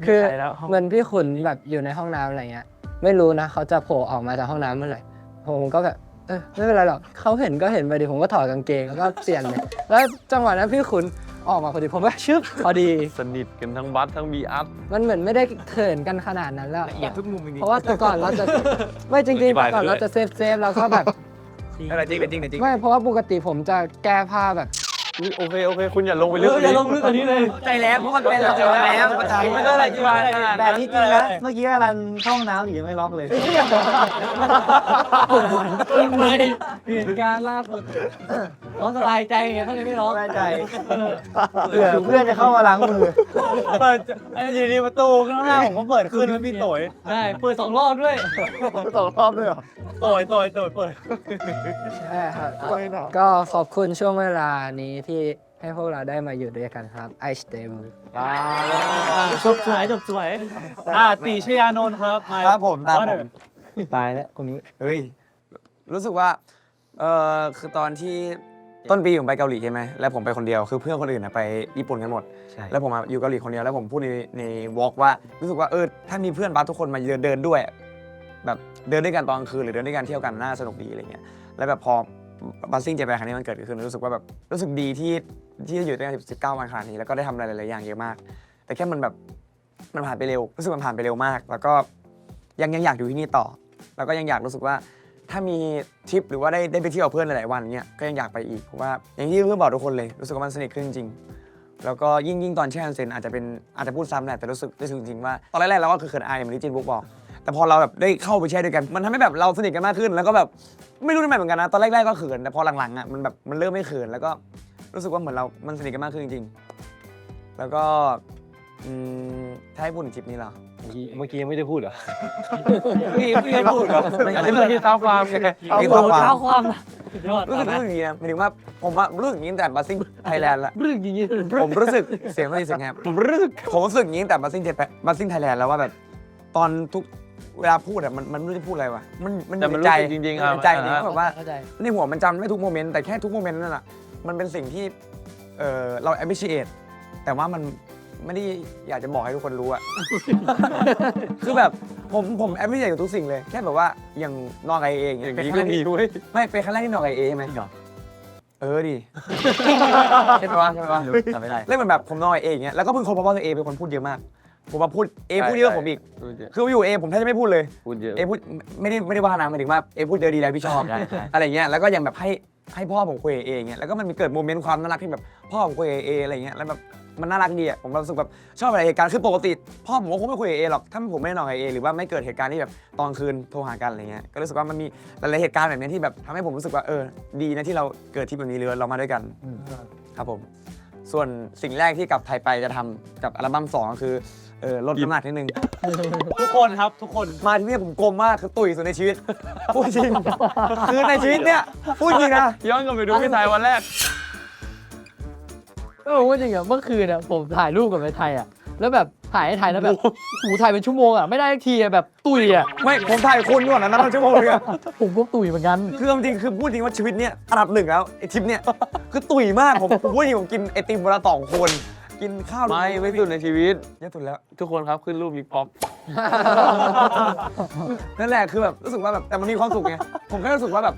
Speaker 7: คือเหมือนพี่ขุนแบบอยู่ในห้องน้ำอะไรเงี้ยไม่รู้นะเขาจะโผล่ออกมาจากห้องน้ำเมื่อไหร่ผมก็แบบไม่เป็นไรหรอกเขาเห็นก็เห็นไปดิผมก็ถอดกางเกงแล้วก็เปลี่ยนเลยแล้วจังหวะนั้นพี่ขุนออกมาพอดีผมก็ชึบพอดี
Speaker 5: สนิทกันทั้งบัสทั้งบีอัพ
Speaker 7: มันเหมือนไม่ได้เขินกันขนาดนั้นแล้ว
Speaker 3: ละเอียดทุกมุมจริง
Speaker 7: เพราะว่าแต่ก่อนเราจะไม่จริงๆแต่ก่อนเราจะเซฟแล้วก็แบบ
Speaker 6: อะไรจริงจริงจริง
Speaker 7: ไม่เพราะว่าปกติผมจะแก้ผ้าแบบ
Speaker 5: โอเคคุณอย่าลงไปลึกอย่าลงลึกกว่านี้เลย
Speaker 6: ใจแล้วเพราะมันเป็นเราใจแล้วใจ
Speaker 5: ไม่ได้อะไรที่มา
Speaker 6: แบบนี้จริงนะเมื่อกี้กำลังเข้าห้องน้ำอยู่ยังไม่ล็อกเลย
Speaker 3: เหตุการณ์ล่าสุดเขาสบายใจไงเขาเลยไม่ร้อง
Speaker 6: สบายใจเพื่อนจะเข้ามาล้างมือ
Speaker 1: เปิดอยู่ดีประตูข้างหน้าผมก็เปิดขึ้นแล้วพี่โตย
Speaker 3: ใช่เปิด2 รอบด้วย
Speaker 6: 2 รอบด้วยเหรอ
Speaker 1: โตยเปิด
Speaker 7: ใช่ครับก็ขอบคุณช่วงเวลานี้ที่ให้พวกเราได้มาอยู่ด้วยกันครับ I stay with
Speaker 1: จบสวยตีชยานนท์ครับ
Speaker 6: ครับผมตามผมตายแล้วคนนี้
Speaker 8: เฮ้ย รู้สึกว่า คือตอนที่ต้นปีผมไปเกาหลีใช่ไหม แล้วผมไปคนเดียว คือเพื่อนคนอื่นไปญี่ปุ่นกันหมด
Speaker 6: ใช่
Speaker 8: แล้วผมอยู่เกาหลีคนเดียว แล้วผมพูดในวอล์กว่า รู้สึกว่า ถ้ามีเพื่อนบัสทุกคนมาเดินด้วย แบบเดินด้วยกันตอนกลางคืนหรือเดินด้วยกันเที่ยวกันน่าสนุกดีอะไรเงี้ย แล้วแบบพอบัสซิ่งเจแปนครั้งนี้มันเกิดขึ้นรู้สึกว่าแบบรู้สึกดีที่อยู่ด้วยกัน19 วันขนาดนี้ แล้วก็ได้ทำอะไรหลายๆอย่างเยอะมาก แต่แค่มันแบบมันผ่านไปเร็ว รู้สึกมันผ่านไปเร็วมาก แล้วก็ยังอยากอยู่ที่นี่ต่อ แล้วก็ยังอยากรู้สึกว่าถ้ามีทริปหรือว่าได้ไปเที่ยวกับเพื่อนหลายๆวันเนี่ยก็ยังอยากไปอีกเพราะว่าอย่างที่เพื่อนบอกทุกคนเลยรู้สึกว่ามันสนิทขึ้นจริงๆแล้วก็ยิ่งตอนแช่ออนเซ็นอาจจะพูดซ้ำแหละแต่รู้สึกจริงๆว่าตอนแรกๆเราก็คือเขินอายเหมือนที่จินบุ๊กบอกแต่พอเราแบบได้เข้าไปแช่ด้วยกันมันทำให้แบบเราสนิทกันมากขึ้นแล้วก็แบบไม่รู้ทำไมเหมือนกันนะตอนแรกๆก็เขินแต่พอหลังๆอ่ะมันเริ่มไม่เขินแล้วก็รู้สึกว่าเหมือนมันสนิทกันมากขึ้นจริงๆแล้วก็ถ้าให้พูดถึงทริปนี้เหรอ
Speaker 2: เมื่อกี้ยังไม่ได้พูดเหรอ
Speaker 5: พี่ไม่พูดเหรออันนี้เป็นที่เท้าความไง
Speaker 8: มีความหวัง
Speaker 3: เท้าความ
Speaker 8: รู้สึกอย่างนี้นะหมายถึงว่าผมว่ารู้สึกอย่างนี้ตั้งแต่บัสซิ่งไทยแลนด์ละ
Speaker 3: เรื่องอย่างนี้
Speaker 8: ผมรู้สึกเสียงไม่ดีเสียงแหบผมรู้สึกอย่างนี้ตั้งแต่บัสซิ่งไทยแลนด์แล้วว่าแบบตอนทุกเวลาพูดอะมันไม่รู้จะพูดอะไรวะมัน
Speaker 5: แต่มัน
Speaker 8: ใจ
Speaker 5: รู้สึกจริงๆ
Speaker 8: มันในใจจริงๆแบบว่า
Speaker 3: เข้าใจ
Speaker 8: ในหัวมันจำไม่ทุกโมเมนต์แต่แค่ทุกโมเมนต์นั่นแหละมันเป็นสิ่งที่เรา appreciate แต่ว่ามันไม่ได้อยากจะบอกให้ทุกคนรู้อะ คือแบบผม appreciate กับทุกสิ่งเลยแค่แบบว่าอย่างนอกไอเอง
Speaker 5: อย่าง
Speaker 8: เป็น
Speaker 5: นี้
Speaker 8: ครั้
Speaker 5: ก็
Speaker 8: งแรก
Speaker 5: มี
Speaker 8: ที่
Speaker 5: เว้ย
Speaker 8: ไม่เป็นครั้งแรกที่นอกไอเอใช่ไหมดิ ใช่ไหมวะ
Speaker 6: ทำไม่ได้
Speaker 8: เล่นเหมือนแบบผมนอยเองเงี้ยแล้วก็เพิ่งค้นพบว่าตัวเอเป็นคนพูดเยอะมากผมว่าพูดพูดเยอะกว่าผมอีกคืออยู่ผมแทบจะไม่พูดเลย
Speaker 5: พูดเยอะ
Speaker 8: พูดไม่ได้ว่านะหมายถึงว่าพูดเยอะดีแล้วพี่ชอบอะไรเงี้ยแล้วก็ยังแบบให้พ่อผมคุยกับเอย่างเงี้ยแล้วก็มันมีเกิดโมเมนต์ความน่ารักที่แบบพ่อผมคุยกับอะไรเงี้ยแล้วแบบมันน่ารักดีอ่ะผมรู้สึกแบบชอบอะไรเหตุการณ์คือปกติพ่อผมก็คงไม่คุยกับหรอกถ้าผมไม่ได้นอนกับหรือว่าไม่เกิดเหตุการณ์ที่แบบตอนคืนโทรหากันอะไรเงี้ยก็รู้สึกว่ามันมีหลายๆเหตุการณ์แบบนี้ที่แบบทำให้ผมรู้สึกว่าดีนะที่เราเกิดที่แบบนี้เลยเรามาด้วยกันครับผมส่วนสิ่งแรกที่กลับไทยไปจะทำกับอัลบั้ม2ก็คือลดน้ำหนักนิดนึง
Speaker 1: ทุกคนครับทุกคน
Speaker 8: มาที่นี่ผมกลมมากคือตุ๋ยสุดในชีวิต พูดจริง คือในชีวิตเนี้ยพูดจริงนะ
Speaker 5: ย้อนกลับไปดูพี่ไทยวันแรก
Speaker 3: ผมว่าจริงอะเมื่อคืนอะผมถ่ายรูปกับไปไทยอะแล้วแบบ ถ่ายแล้วแบบโอ้โหถ่ายเป็นชั่วโมงอ่ะไม่ได้สักทีอะแบบตุยอ่ะ
Speaker 8: ไม่ผมถ่ายคุณก่อนนะนั่นชั่วโมงเลยอะ
Speaker 3: ผมก็ตุยเหมือนกัน
Speaker 8: คือจริงๆคือพูดจริงว่าชีวิตเนี้ยอันดับหนึ่งแล้วไอทริปเนี้ยคือตุ๋ยมากผมพูดจริงผมกินไอติมวันละ2 คนกินข้าว
Speaker 5: ไม่สุดในชีวิต
Speaker 8: เยอะสุดแล้ว
Speaker 5: ทุกคนครับขึ้นรูปบิ๊กป๊อก
Speaker 8: นั่นแหละคือแบบรู้สึกว่าแบบแต่มันมีความสุขไงผมแค่รู้สึกว่าแบบ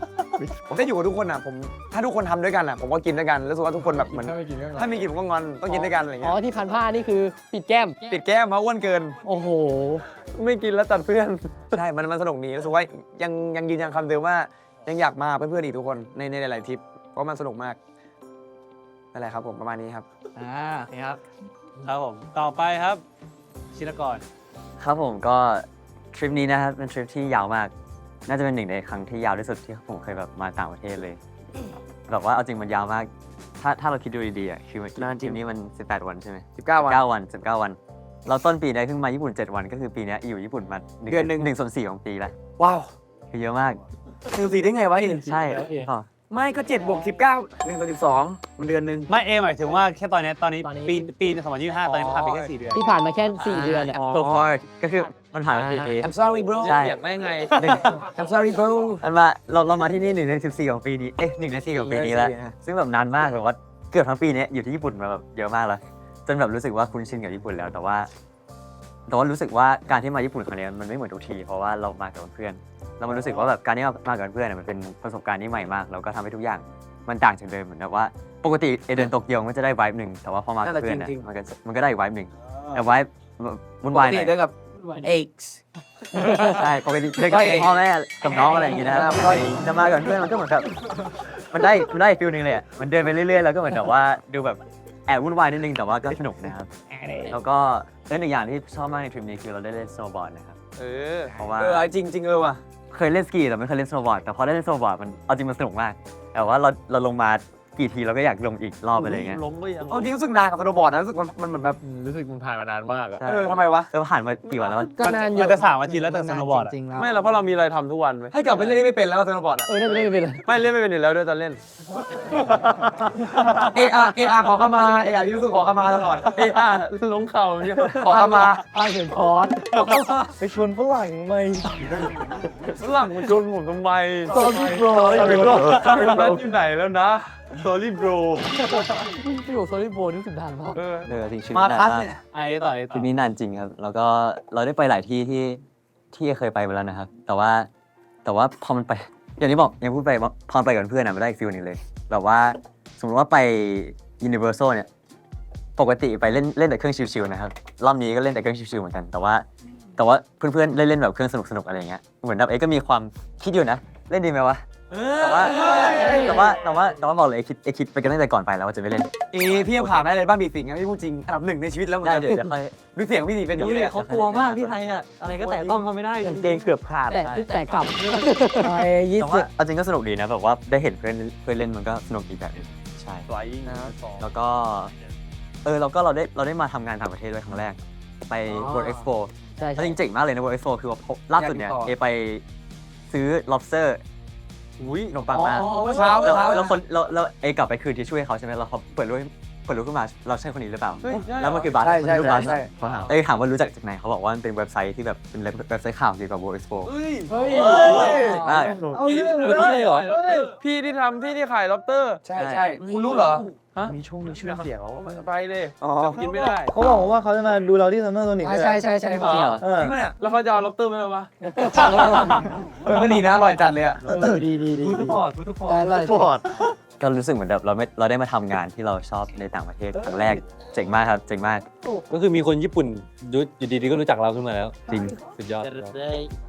Speaker 8: ผมได้อยู่กับทุกคนอ่ะผมถ้าทุกคนทำด้วยกันอ่ะผมก็กินด้วยกันรู้สึกว่าทุกคนแบบเหมือนถ้าไม่กินผมก็งอนต้องกินด้วยกันอะไร
Speaker 3: อ๋
Speaker 8: เงี้
Speaker 3: อย ที่พันผ้านี่คือปิดแก้ม
Speaker 8: ติดแก้มมาอ้วนเกิน
Speaker 3: โอ้โห
Speaker 5: ไม่กินแล้วตัดเพื่อน
Speaker 8: ใช่มันสนุกดีรู้สึกว่ายังยืนยันคำเดิมว่ายังอยากมาเพื่อนๆอีกทุกคนในหลายๆทริปเพราะมันสนุกมากนั่นแหละครับผมประมาณนี้ครับ
Speaker 3: โอเคครับ
Speaker 1: ครับผมต่อไปครับชินกร
Speaker 9: ครับผมก็ทริปนี้นะครับเป็นทริปที่ยาวมาก น่าจะเป็นหนึ่งในครั้งที่ยาวที่สุดที่ผมเคยแบบมาต่างประเทศเลยแบบว่าเอาจริงมันยาวมาก ถ้าเราคิดดูดีๆอ่ะคือทริปนี้มัน 18 วันใช่ไหม
Speaker 8: 19 วัน
Speaker 9: 19 วัน 19 วัน เราต้นปีได้เพิ่งมาญี่ปุ่น 7 วันก็คือปีนี้อยู่ญี่ปุ่นมา
Speaker 8: เดือนหนึ่ง
Speaker 9: 1/4ของปีแล้ว
Speaker 8: ว้าว
Speaker 9: คือเยอะมาก
Speaker 8: 14ได้ไงวะอิน
Speaker 9: ใช่อ๋อ
Speaker 8: ไม่ก็7 บวก 19 1/12มันเดือนหนึ่ง
Speaker 1: ไม่หมายถึงว่าแค่ตอนนี้
Speaker 3: ตอนนี้
Speaker 1: ปี2025ตอนนี้ผ่านไปแค่4 เดือน
Speaker 3: ที่ผ่านมาแค่ 4 เดือนเนี่ย
Speaker 9: โอ้ยก็คือมันผ่านมา4 ปี
Speaker 8: I'm sorry bro
Speaker 9: ใช่
Speaker 5: อยากได้ไง
Speaker 8: I'm sorry bro
Speaker 9: มันมาเรามาที่นี่1/14ของปีนี้1/4ของปีนี้แล้ว ซึ่งแบบนานมากแบบว่าเกือบทั้งปีนี้อยู่ที่ญี่ปุ่นมาแบบเยอะมากแล้วจนแบบรู้สึกว่าคุ้นชินกับญี่ปุ่นแล้วแต่ว่ารู้สึกว่าการที่มาญี่ปุ่นครั้งนี้มันไม่เหมือนทุกทีเพราะว่าเรามากับเพื่อนแล้วมันรู้สึกว่าแบบการที่มากับเพื่อนมันเป็นประสบการณ์ที่ใหม่มากแล้วก็ทำให้ทุกอย่างมันต่างจากเดิมเหมือนแบบว่าปกติเดินโตเกียวมันจะได้ไวบ์หนึ่งแต่ว่าพอมากับเพื่อนเนี่ยมันก็ได้อีกไวบ์หนึ่งแต่ไวบ์วุ่นวายหน่อย
Speaker 8: เดินกับ X
Speaker 9: ใช่ปกติเดินกับพ่อแม่กับน้องอะไรอย่างงี้นะจะมากับเพื่อนมันก็เหมือนแบบมันได้ฟิลนึงเลยอ่ะมันเดินไปเรื่อยๆแล้วก็เหมือนแบบว่าดูแบบแอบวุ่นวายนิดนึงแต่ว่าก็สนุกนะครับแล้วก็หนึ่งอย่างที่ชอบมากในทริปนี้คือเราได้เล่นสโนว์บอร์ดนะครับเพราะว่า
Speaker 8: จริงว่ะ
Speaker 9: เคยเล่นสกีแต่ไม่เคยเล่นสโนว์บอร์ดแต่พอได้เล่นสโนว์บอร์ดมันเอาจริงมันสนุกมากแต่ว่าเราลงมากี่ทีเราก็อยากลงอีกรอบไปเลยไง
Speaker 5: ล้มก็ยัง
Speaker 8: เอาจริงรู้สึกนานกับสโนว์บอร์ดนะรู้สึกมันเหมือนแบบ
Speaker 5: รู้สึกมันผ่านมานานมากอะ
Speaker 9: ใช่
Speaker 8: ทำไมวะ
Speaker 9: ผ่านมากี่วันแล้ว
Speaker 3: ก็นานอยู่
Speaker 1: มันจะ3 อาทิตย์แล้วแต่สโนว์บอร์ด
Speaker 3: จริงๆแล้ว
Speaker 5: ไม่แล้วเพราะเรามีอะไรทำทุกวันไหม
Speaker 8: ให้กลับไปเล่นไม่เป็นแล้วสโนว์บอร์ดอ่ะ
Speaker 3: น่าจะไม่เป็นไร
Speaker 5: ไม่เล่นไม่เป็นอยู่แล้วด้วยตอนเล่น
Speaker 8: AR ขอเข้ามา AR รู้สึกขอเข้ามาตลอด
Speaker 5: ล้มเข่าเนี่ย
Speaker 8: ขอเข้ามา
Speaker 3: ป้ายเขียนคอร์ส
Speaker 6: ไปชวนฝรั่งไหม
Speaker 5: ฝรั่งมันชนผมทำไม
Speaker 6: Sorry bro
Speaker 5: แล้วอยู่ไหนแล้วนะ sorry bro
Speaker 3: พี่บอกโซลิโบนี่รู้สึกนานมาก
Speaker 9: จริงชีวิต
Speaker 8: มา
Speaker 9: นา
Speaker 8: คัส
Speaker 9: นมาก
Speaker 8: เนี่ย
Speaker 1: ไอ้ต่อ
Speaker 9: ทริปนี้นานจริงครับแล้วก็เราได้ไปหลายที่ที่เคยไปมาแล้วนะครับแต่ว่าพอมันไปอย่างที่บอกยังพูดไปว่าพอไปกับเพื่อนมันได้อีกฟิลหนึงเลยแบบว่าสมมติว่าไป Universal เนี่ยปกติไปเล่นแต่เครื่องชิวๆนะครับรอบนี้ก็เล่นแต่เครื่องชิวๆเหมือนกันแต่ว่าเพื่อนๆเล่นแบบเครื่องสนุกๆอะไรอย่างเงี้ยเหมือนแบบก็มีความคิดอยู่นะเล่นดีไหมวะแต่ว่าบอกเลยคิดไปกันตั้งแต่ก่อนไปแล้วว่าจะไม่เล่น
Speaker 8: พี่ยังผ่านได้เลยบ้านบีสิงห์นะพี่พูดจริงอันดับ1ในชีวิตแล้วเหมือน
Speaker 9: ได้
Speaker 8: กัน
Speaker 9: เดี๋ยวค่อย
Speaker 8: ดูเสียงพี่สิเป็นอย่างนี้เลย
Speaker 3: เขากลัวมากพี่ไทยอ่ะอะไรก็แต่ต้องเขาไม่ได้
Speaker 6: กางเกงเกือบขาด
Speaker 3: แต่กลับไป
Speaker 9: แต่ว่าเอาจริงก็สนุกดีนะแบบว่าได้เห็นเพื่อนเล่นมันก็สนุกดีแบบนึงใช่ แล้วก็เราได้มาทำงานต่างประเทศด้วยครั้งแรกไป World Expo
Speaker 3: ใช่
Speaker 9: แล้วจริงเจ๋งมากเลยนะ World Expo คือว่าล่าสุดเนี่ยเอไปซื้อ lobster
Speaker 5: อุ้ย
Speaker 9: ขนมปังมา
Speaker 8: เมื่อเช้า
Speaker 9: แล้วเอกลับไปคืนที่ช่วยเขาใช่ไหมแล้วเขาเปิดรูปขึ้นมาเราใช่คนนี้หรือเปล่า
Speaker 5: เฮ้ยใช่
Speaker 9: แล้วมันคือบาส
Speaker 8: ใช่
Speaker 9: มันคือรูปบาส
Speaker 8: ใช่
Speaker 9: เขาถามว่ารู้จักจากไหนเขาบอกว่ามันเป็นเว็บไซต์ที่แบบเป็นเว็บไซต์ข่าวเกี่ยวกับ World Expo
Speaker 8: เฮ้ย
Speaker 9: ได้
Speaker 8: เอาเรื่องเลยเหรอ
Speaker 5: พี่ที่ขายล็อบสเตอร์
Speaker 8: ใช่คุณรู้เหรอ
Speaker 6: มีช่วงนึงชื่อเสียงเขา
Speaker 5: ไปเลย
Speaker 8: อ๋อ
Speaker 5: กินไม่ได้
Speaker 6: เขาบอกว่าเขาจะมาดูเราที่ซัมเมอร์โซนิก
Speaker 3: ใช่
Speaker 6: ด้วย
Speaker 3: ใช่
Speaker 9: จริงเหรอ
Speaker 6: เออ
Speaker 8: จริงปะเนี่ย
Speaker 5: แล้วเขาจะเอาล็อบสเตอร์ไหมวะ
Speaker 8: ก็ดีนะอร่อยจัดเลยอ่ะ
Speaker 6: ดี
Speaker 3: ทุกพอร์ต
Speaker 9: ก็รู้สึกเหมือนแบบเราได้มาทำงานที่เราชอบในต่างประเทศครั้งแรกเจ๋งมากครับเจ๋งมาก
Speaker 2: ก็คือมีคนญี่ปุ่นอยู่ดีๆก็รู้จักเราขึ้นมาแล้ว
Speaker 9: จริง
Speaker 2: สุดยอด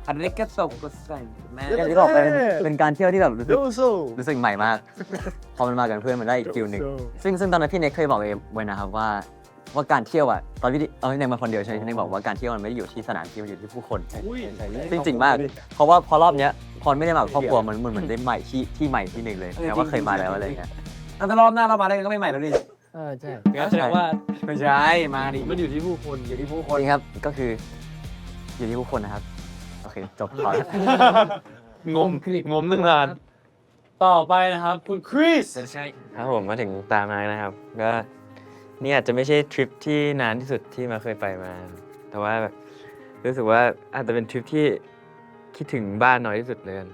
Speaker 8: อันนี้ก็ตกก็ใส่แม่
Speaker 9: อย่างที่บอกไปเป็นการเที่ยวที่แบบรู้สึก
Speaker 6: ดูสู้
Speaker 9: รู้สึกใหม่มาก พอมันมากับเพื่อนมันได้อีกฟิลหนึ่งซึ่งตอนนั้นพี่เน็กเคยบอกเองไว้นะครับว่าการเที่ยวอ่ะตอนพี่เน็กมาคนเดียวใช่ไหมพี่เน็กบอกว่าการเที่ยวมันไม่ได้อยู่ที่สถานที่มันอยู่ที่ผู้คนซึ่งจริงมาก เพราะว่าพอรอบเนี้ยพอไม่ได้มากับครอบครัวมันเหมือนได้ใหม่ที่ใหม่ที่หนึ่งเลยแต่ว่าเคยมาแล้วอะไรอย่างเงี้ย
Speaker 8: ถ้ารอบหน้าเรามาได้ก็ไม่ใหม่แล้วดิ
Speaker 3: ใช่
Speaker 2: แสดงว่า
Speaker 8: ไม่ใช่มาดิ
Speaker 5: มันอยู่ที่ผู้คน
Speaker 8: อยู่ที่ผู้ค
Speaker 9: คน นครับก็คืออยู่ที่ผู้คนนะครับโอเคจบพอแล้ว
Speaker 5: งมตั้งนาน
Speaker 1: ต่อไปนะครับคุณคริส
Speaker 5: ครับผมมาถึงตามนายนะครับก็ นี่อาจจะไม่ใช่ทริปที่นานที่สุดที่มาเคยไปมา แต่ว่าแบบรู้สึกว่าอาจจะเป็นทริปที่คิดถึงบ้านน้อยที่สุดเลยกัน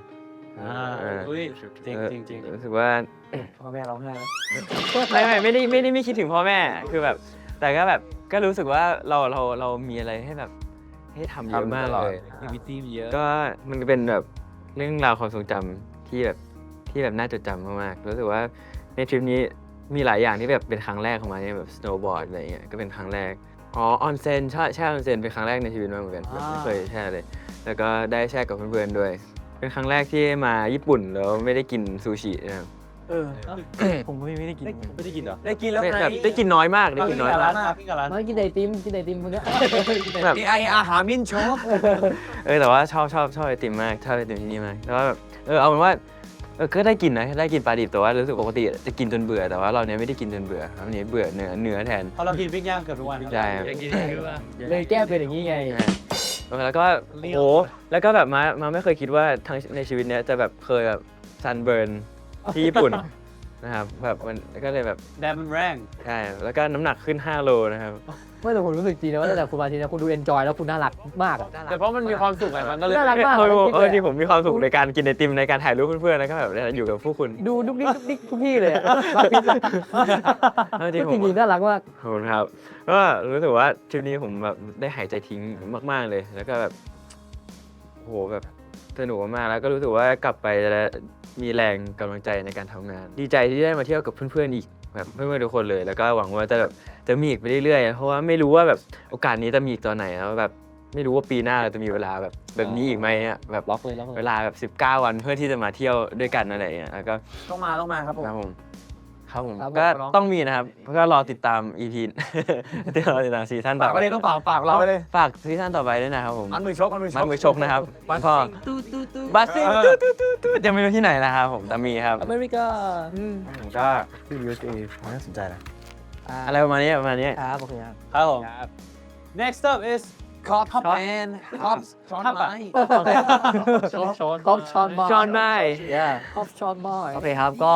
Speaker 5: เออ
Speaker 1: จริงจริงจริง
Speaker 5: รู้สึกว่า
Speaker 8: พ่อแม่ร้องไห้แล้ว
Speaker 5: ไม่คิดถึงพ่อแม่คือแบบแต่ก็แบบก็รู้สึกว่าเรามีอะไรให้แบบให้ทำเยอะมากเลย
Speaker 2: มีวิตี้เยอะ
Speaker 5: ก็มันก็เป็นแบบเรื่องราวความทรงจำที่แบบน่าจดจำมากๆรู้สึกว่าในทริปนี้มีหลายอย่างที่แบบเป็นครั้งแรกของมันเนี่ยแบบสโนว์บอร์ดอะไรเงี้ยก็เป็นครั้งแรกออนเซ็นแช่ออนเซ็นเป็นครั้งแรกในชีวิตมากเหมือนกันแบบไม่เคยแช่เลยแล้วก็ได้แช่กับเพื่อนๆด้วย เป็นครั้งแรกที่มาญี่ปุ่นแล้วไม่ได้กินซูชินะครับ
Speaker 3: ผมไม่ได้กิน
Speaker 2: ไม่ได้กินเหรอ
Speaker 8: ได้กินแล้วไง
Speaker 5: แบบได้กินน้อยมากได้กินน้อยมาก
Speaker 1: พี่กับร้าน
Speaker 3: มากินไอติมพวกเนี้ย
Speaker 5: แบบ
Speaker 8: ไออาหารมินโชก
Speaker 5: แต่ว่าชอบไอติมมากชอบไอติมที่นี่มากแต่ว่าแบบเอาเป็นว่าก็ได้กินนะได้กินปลาดิบแต่ว่ารู้สึกปกติจะกินจนเบื่อแต่ว่าเราเนี้ยไม่ได้กินจนเบื่อครับวันนี้เบื่อเนื้อแทน
Speaker 1: เพราะเรากินปิ้งย่างเกือบทุกวัน
Speaker 5: ใช่ครับ
Speaker 3: เลยแก้เป็นอย่างนี้ไง
Speaker 5: แล้วก็โอ้แล้วก็แบบมาไม่เคยคิดว่าทั้งในชีวิตเนี้ยจะแบบเคยแบบซันเบิร์นที่ญี่ปุ่นนะครับแบบมันก็เลยแบบ
Speaker 1: แดดมันแรง
Speaker 5: ใช่แล้วก็น้ำหนักขึ้น5 โลนะครับ
Speaker 3: ไม่แต่ผมรู้สึกจริงนะว่าตั้งแต่คุณมาทีนะคุณดูเอนจอยแล้วคุณน่ารักมากอะ
Speaker 2: แต่เพราะมันมีความสุขไงมันก็เลย
Speaker 3: น่ารักมาก
Speaker 5: ที่ผมมีความสุขในการกินไอติมในการถ่ายรูปเพื่อนๆแล้วก็แบบอยู่กับผู้คุณ
Speaker 3: ดูดุกดิกทุกที่เลยอะรักพี่
Speaker 5: จริง
Speaker 3: จริงๆน่ารักมาก
Speaker 5: ขอบคุณครับก็รู้สึกว่าทริปนี้ผมแบบได้หายใจทิ้งมากๆเลย แล้วก็แบบโหแบบสนุกมากๆแล้วก็รู้สึกว่ากลับไปแล้วมีแรงกำลังใจในการทำงาน ดีใจที่ได้มาเที่ยวกับเพื่อนๆอีกแบบเพื่อนๆทุกคนเลย แล้วก็หวังว่าจะมีอีกไปเรื่อยๆเพราะว่าไม่รู้ว่าแบบโอกาสนี้จะมีอีกตอนไหนแล้วแบบไม่รู้ว่าปีหน้าเราจะมีเวลาแบบนี้อีกไหมอะแบบ
Speaker 2: ล็อกเลย
Speaker 5: เวลาแบบ19 วันเพื่อที่จะมาเที่ยวด้วยกันอะไรอย่างเงี้ยแล้วก็
Speaker 8: ต้องมาครับผม
Speaker 5: ครับผมครับผม
Speaker 3: ครับผม
Speaker 5: ก็ต้องมีนะครับก็รอติดตาม EP ที่รอติดตามซีซั่นต่
Speaker 8: ฝา
Speaker 5: อก ไป
Speaker 8: ไปเลยต้องฝากเราไปเลย
Speaker 5: ฝากซีซั่นต่อไปด้วยนะครับผม
Speaker 8: มันมือชก
Speaker 5: มันมือชกนะครับพ่อบัสซิ่งตู้ยังไม่รู้ที่ไหนนะครับผมแต่มีครับ
Speaker 3: อเมริกา
Speaker 5: ผมก็
Speaker 4: ที่ USA น่าสนใจนะ
Speaker 5: อะไรประมาณนี้
Speaker 3: ครับโอเคครับ
Speaker 1: ครับผม next up is
Speaker 8: คอปแมนคอปช้อนไม้
Speaker 3: ก๊อฟชอนบอย
Speaker 5: ชอนได้
Speaker 3: ก๊อฟชอนบอยโอเคครับก็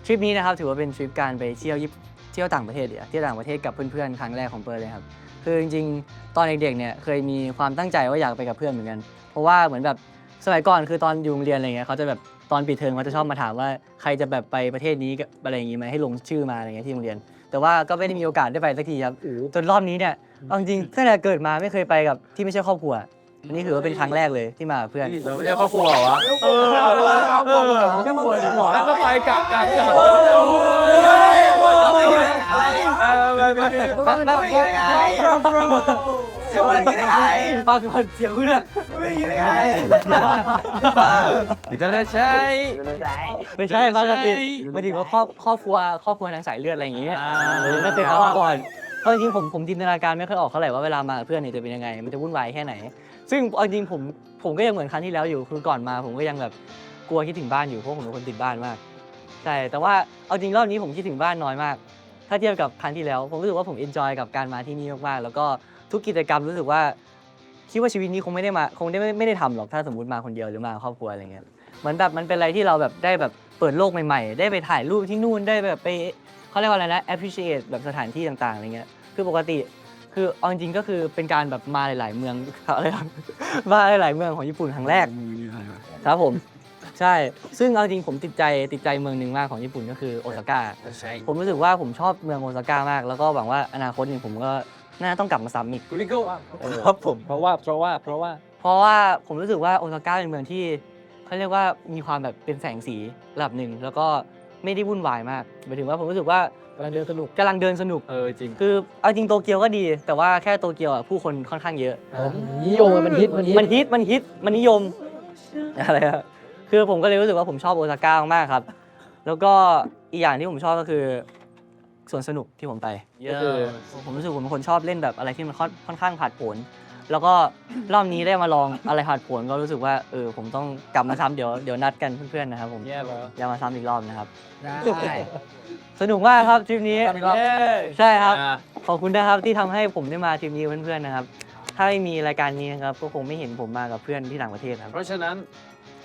Speaker 3: ทริปนี้นะครับถือว่าเป็นทริปการไปเที่ยวต่างประเทศเที่ยวต่างประเทศกับเพื่อนๆครั้งแรกของเปิร์เลยครับคือจริงๆตอนเด็กๆเนี่ยเคยมีความตั้งใจว่าอยากไปกับเพื่อนเหมือนกันเพราะว่าเหมือนแบบสมัยก่อนคือตอนอยู่โรงเรียนอะไรเงี้ยเขาจะแบบตอนปิดเทอมเขาจะชอบมาถามว่าใครจะแบบไปประเทศนี้อะไรอย่างงี้ไหมให้ลงชื่อมาอะไรเงี้ยที่โรงเรียน แต่ว่าก็ไม่ได้มีโอกาสได้ไปสักทีครับจนรอบนี้เนี่ยเอาจริงๆตั้งแต่เกิดมาไม่เคยไปกับที่ไม่ใช่ครอบครัวอันนี้ถือว่าเป็นครั้งแรกเลยที่มากับเพื่อน
Speaker 2: ไม่ใช่ครอบครัวเหรอวะแล้วก็ไปกลับ
Speaker 3: ฟังคนเสียงคุณอะ
Speaker 2: จะได้ใช้
Speaker 3: ไม่ใช่ปกติไม่ถึงว่าครอบครัวทางสายเลือดอะไรอย่างเงี้ยก็เป็นเขาก่อนเพราะจริงๆผมจินตนาการไม่ค่อยออกเท่าไหร่ว่าเวลามากับเพื่อนเนี่ยจะเป็นยังไงมันจะวุ่นวายแค่ไหน ซึ่งเอาจริงผมก็ยังเหมือนครั้งที่แล้วอยู่คือก่อนมาผมก็ยังแบบกลัวคิดถึงบ้านอยู่เพราะผมเป็นคนติดบ้านมากใช่แต่ว่าเอาจริงรอบนี้ผมคิดถึงบ้านน้อยมาก ถ้าเทียบกับครั้งที่แล้วผมรู้สึกว่าผมเอนจอยกับการมาที่นี่มากๆแล้วก็ทุกกิจกรรมรู้สึกว่าคิดว่าชีวิตนี้คงไม่ได้ทำหรอกถ้าสมมติมาคนเดียวหรือมากับครอบครัวอะไรเงี้ยเหมือนแบบมันเป็นอะไรที่เราแบบได้แบบเปิดโลกใหม่ๆได้ไปถ่ายรูปที่นู่นได้แบบไปเขาเรียกว่าอะไรนะ appreciate แบบสถานที่ต่างๆอะไรเงี้ยคือปกติคือเอาจริงๆก็คือเป็นการแบบมาหลายๆเมืองอะไรครับมาหลายๆเมืองของญี่ปุ่นครั้งแรกครับผมใช่ซึ่งเอาจริงผมติดใจเมืองหนึ่งมากของญี่ปุ่นก็คือโอซาก้าผมรู้สึกว่าผมชอบเมืองโอซาก้ามากแล้วก็หวังว่าอนาคตเนี่ยผมก็น่าต้องกลับมาซ้ำอีก
Speaker 2: กุลิโก้ครับผมเพราะว่า
Speaker 3: ผมรู้สึกว่าโอซาก้าเป็นเมืองที่เขาเรียกว่ามีความแบบเป็นแสงสีระดับหนึ่งแล้วก็ไม่ได้วุ่นวายมากหมายถึงว่าผมรู้สึกว่ากำลังเดินสนุก
Speaker 2: จริง
Speaker 3: คือเอาจริงโตเกียวก็ดี แต่ว่าแค่โตเกียวอ่ะผู้คนค่อนข้างเยอะ
Speaker 7: นิยมมันฮิต
Speaker 3: มันนิยมอะไรครับคือผมก็เลยรู้สึกว่าผมชอบโอซาก้ามากครับ แล้วก็อีกอย่างที่ผมชอบก็คือสวนสนุกที่ผมไปก็คือผมรู้สึกผมเป็นคนชอบเล่นแบบอะไรที่มันค่อนข้างผาดโผนแล้วก็รอบนี้ได้มาลองอะไรผาดโผนก็รู้สึกว่าผมต้องกลับมาซ้ำเดี๋ยวนัดกันเพื่อนๆนะครับผมอย่ามาซ้ำอีกรอบนะครับได้สนุกมากครับทริปนี้ใช่ครับขอบคุณนะครับที่ทำให้ผมได้มาทริปนี้กับเพื่อนๆนะครับถ้าไม่มีรายการนี้นะครับก็คงไม่เห็นผมมากับเพื่อนที่ต่างประเทศครับ
Speaker 2: เพราะฉะนั้น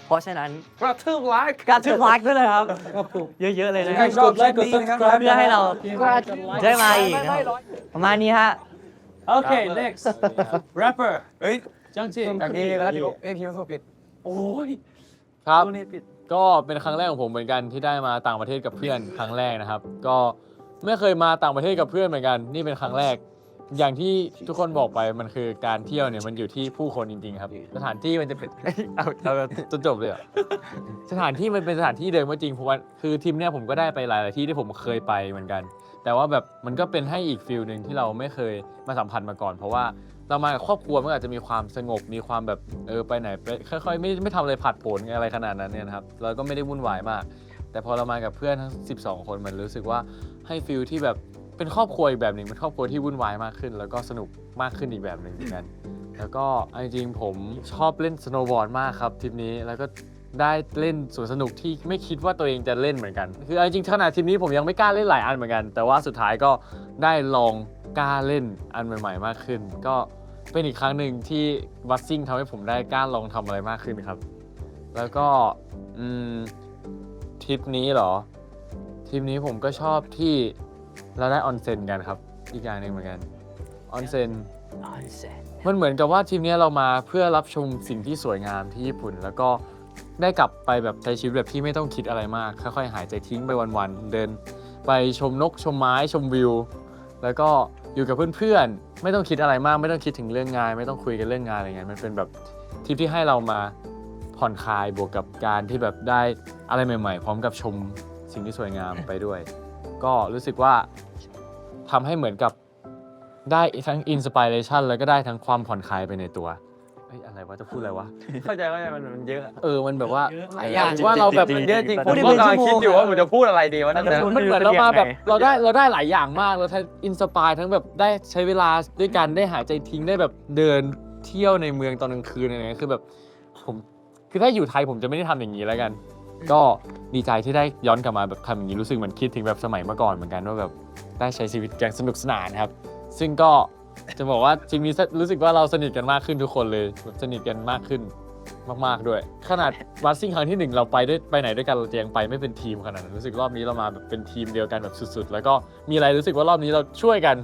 Speaker 9: เพราะฉะนั้น
Speaker 2: กระทืบไลค์
Speaker 9: การทึกไลค์ด้วยเลยครับ เยอะๆเลยนะ
Speaker 2: ชอบไลค์กด subscribe
Speaker 9: เพื่อให้เราได้มาอีกนะครับประมาณนี้ฮะ
Speaker 1: โอเค next rapper
Speaker 8: เฮ้ย
Speaker 1: จังจี
Speaker 8: จากนี้แล้วที่พี่มาพูดผิด
Speaker 1: โอ้ย
Speaker 2: ครับ ก็เป็นครั้งแรกของผมเหมือนกันที่ได้มาต่างประเทศกับเพื่อนครั้งแรกนะครับ ก็ไม่เคยมาต่างประเทศกับเพื่อนเหมือนกัน นี่เป็นครั้งแรก อย่างที่ทุกคนบอกไปมันคือการเที่ยวเนี่ยมันอยู่ที่ผู้คนจริงๆครับ สถานที่มันจะเป็น เอาจนจบเลยเหรอ สถานที่มันเป็นสถานที่เดิมก็จริงเพราะว่าคือทีมเนี่ยผมก็ได้ไปหลายๆที่ที่ผมเคยไปเหมือนกัน แต่ว่าแบบมันก็เป็นให้อีกฟิลหนึ่งที่เราไม่เคยมาสัมผัสมาก่อน เพราะว่าเรามากับครอบครัวมันอาจจะมีความสงบมีความแบบไปไหนไปค่อยๆไม่ทำอะไรผัดโผนอะไรขนาดนั้นเนี่ยนะครับเราก็ไม่ได้วุ่นวายมาก แต่พอเรามากับเพื่อนทั้ง12 คนมันรู้สึกว่าให้ฟิลที่แบบเป็นครอบครัวอีกแบบหนึ่งเป็นครอบครัวที่วุ่นวายมากขึ้น แล้วก็สนุกมากขึ้นอีกแบบหนึ่งเหมือนกัน แล้วก็เอาจริงๆผมชอบเล่นสโนว์บอร์ดมากครับทริปนี้แล้วก็ได้เล่นสวนสนุกที่ไม่คิดว่าตัวเองจะเล่นเหมือนกันคือเอาจริงๆขนาดทริปนี้ผมยังไม่กล้าเล่นหลายอันเหมือนกัน แต่ว่าสุดท้ายก็ได้ลองกล้าเล่นอันใหม่ๆมากขึ้น ก็เป็นอีกครั้งหนึ่งที่บัสซิ่งทำให้ผมได้กล้าลองทำอะไรมากขึ้นครับ แล้วก็ทริปนี้เหรอทริปนี้ผมก็ชอบที่เราได้ออนเซ็นกันครับอีกอย่างหนึ่งเหมือนกันออนเซ็นมันเหมือนกับว่าทริปนี้เรามาเพื่อรับชมสิ่งที่สวยงามที่ญี่ปุ่น แล้วก็ได้กลับไปแบบใช้ชีวิตแบบที่ไม่ต้องคิดอะไรมากค่อยๆหายใจทิ้งไปวันๆเดินไปชมนกชมไม้ชมวิวแล้วก็อยู่กับเพื่อนๆไม่ต้องคิดอะไรมากไม่ต้องคิดถึงเรื่องงานไม่ต้องคุยกันเรื่องงานอะไรเงี้ยมันเป็นแบบทริปที่ให้เรามาผ่อนคลายบวกกับการที่แบบได้อะไรใหม่ๆพร้อมกับชมสิ่งที่สวยงามไปด้วย ก็รู้สึกว่าทำให้เหมือนกับได้ทั้งอินสปิเรชันแล้วก็ได้ทั้งความผ่อนคลายไปในตัวอะไรวะจะพูดอะไรวะ
Speaker 5: เข้าใจมันเยอะ
Speaker 2: มันแบบว่า
Speaker 3: หลายอย่าง
Speaker 2: ว่าเราแบบ
Speaker 5: เยอะจริง
Speaker 6: พู
Speaker 5: ผม
Speaker 6: ดได้
Speaker 5: ก็
Speaker 6: เป็น
Speaker 5: กำลัง
Speaker 6: ชั่วโมง
Speaker 5: คิดอยู่ว่าผมจะพูดอะไรดีวะนั่น
Speaker 2: มันเหมือนเรามาแบบเราได้หลายอย่างมากเราได้อินสปายทั้งแบบได้ใช้เวลาด้วยกันได้หายใจทิ้งได้แบบเดินเที่ยวในเมืองตอนกลางคืนอะไรเงี้ยคือแบบผมคือถ้าอยู่ไทยผมจะไม่ได้ทำอย่างนี้แล้วกัน ก็ดีใจที่ได้ย้อนกลับมาแบบทำอย่างนี้รู้สึกเหมือนคิดถึงแบบสมัยเมื่อก่อนเหมือนกันว่าแบบได้ใช้ชีวิตอย่างสนุกสนานครับ ซึ่งก็จะบอกว่าจริงนี้รู้สึกว่าเราสนิทกันมากขึ้นทุกคนเลยแบบสนิทกันมากขึ้นมากๆด้วย ขนาดวัดซิ่งครั้งที่1เราไปไหนด้วยกันเรายังไปไม่เป็นทีมขนาดนั้นรู้สึกรอบนี้เรามาแบบเป็นทีมเดียวกันแบบสุดๆแล้วก็มีอะไรรู้สึกว่ารอบนี้เราช่วยกัน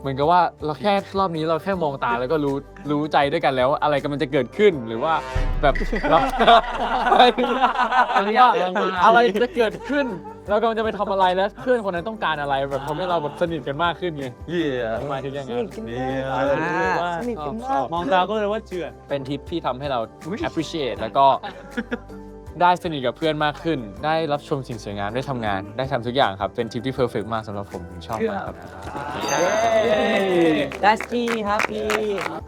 Speaker 2: เหมือนกับว่าเราแค่รอบนี้เราแค่มองตาแล้วก็รู้ใจด้วยกันแล้วว่าอะไรกำลังจะเกิดขึ้นหรือว่าแบบเราอะไรจะเกิดขึ้นเรากำลังจะไปทำอะไรแล้วเพื่อนคนนั้นต้องการอะไรแบบทำให้เราแบบสนิทกันมากขึ้นไงหมายถึงอย่างนั้น
Speaker 1: มองตาก็เลยว่าเจือน
Speaker 2: เป็นทริปที่ทำให้เรา appreciate แล้วก็ได้สนิทกับเพื่อนมากขึ้น ได้รับชมสิ่งสวยงามได้ทำงานได้ทำทุกอย่างครับเป็นทริปที่ perfect มากสำหรับผมชอบมากครับ
Speaker 9: ดัสกี้ครับพี่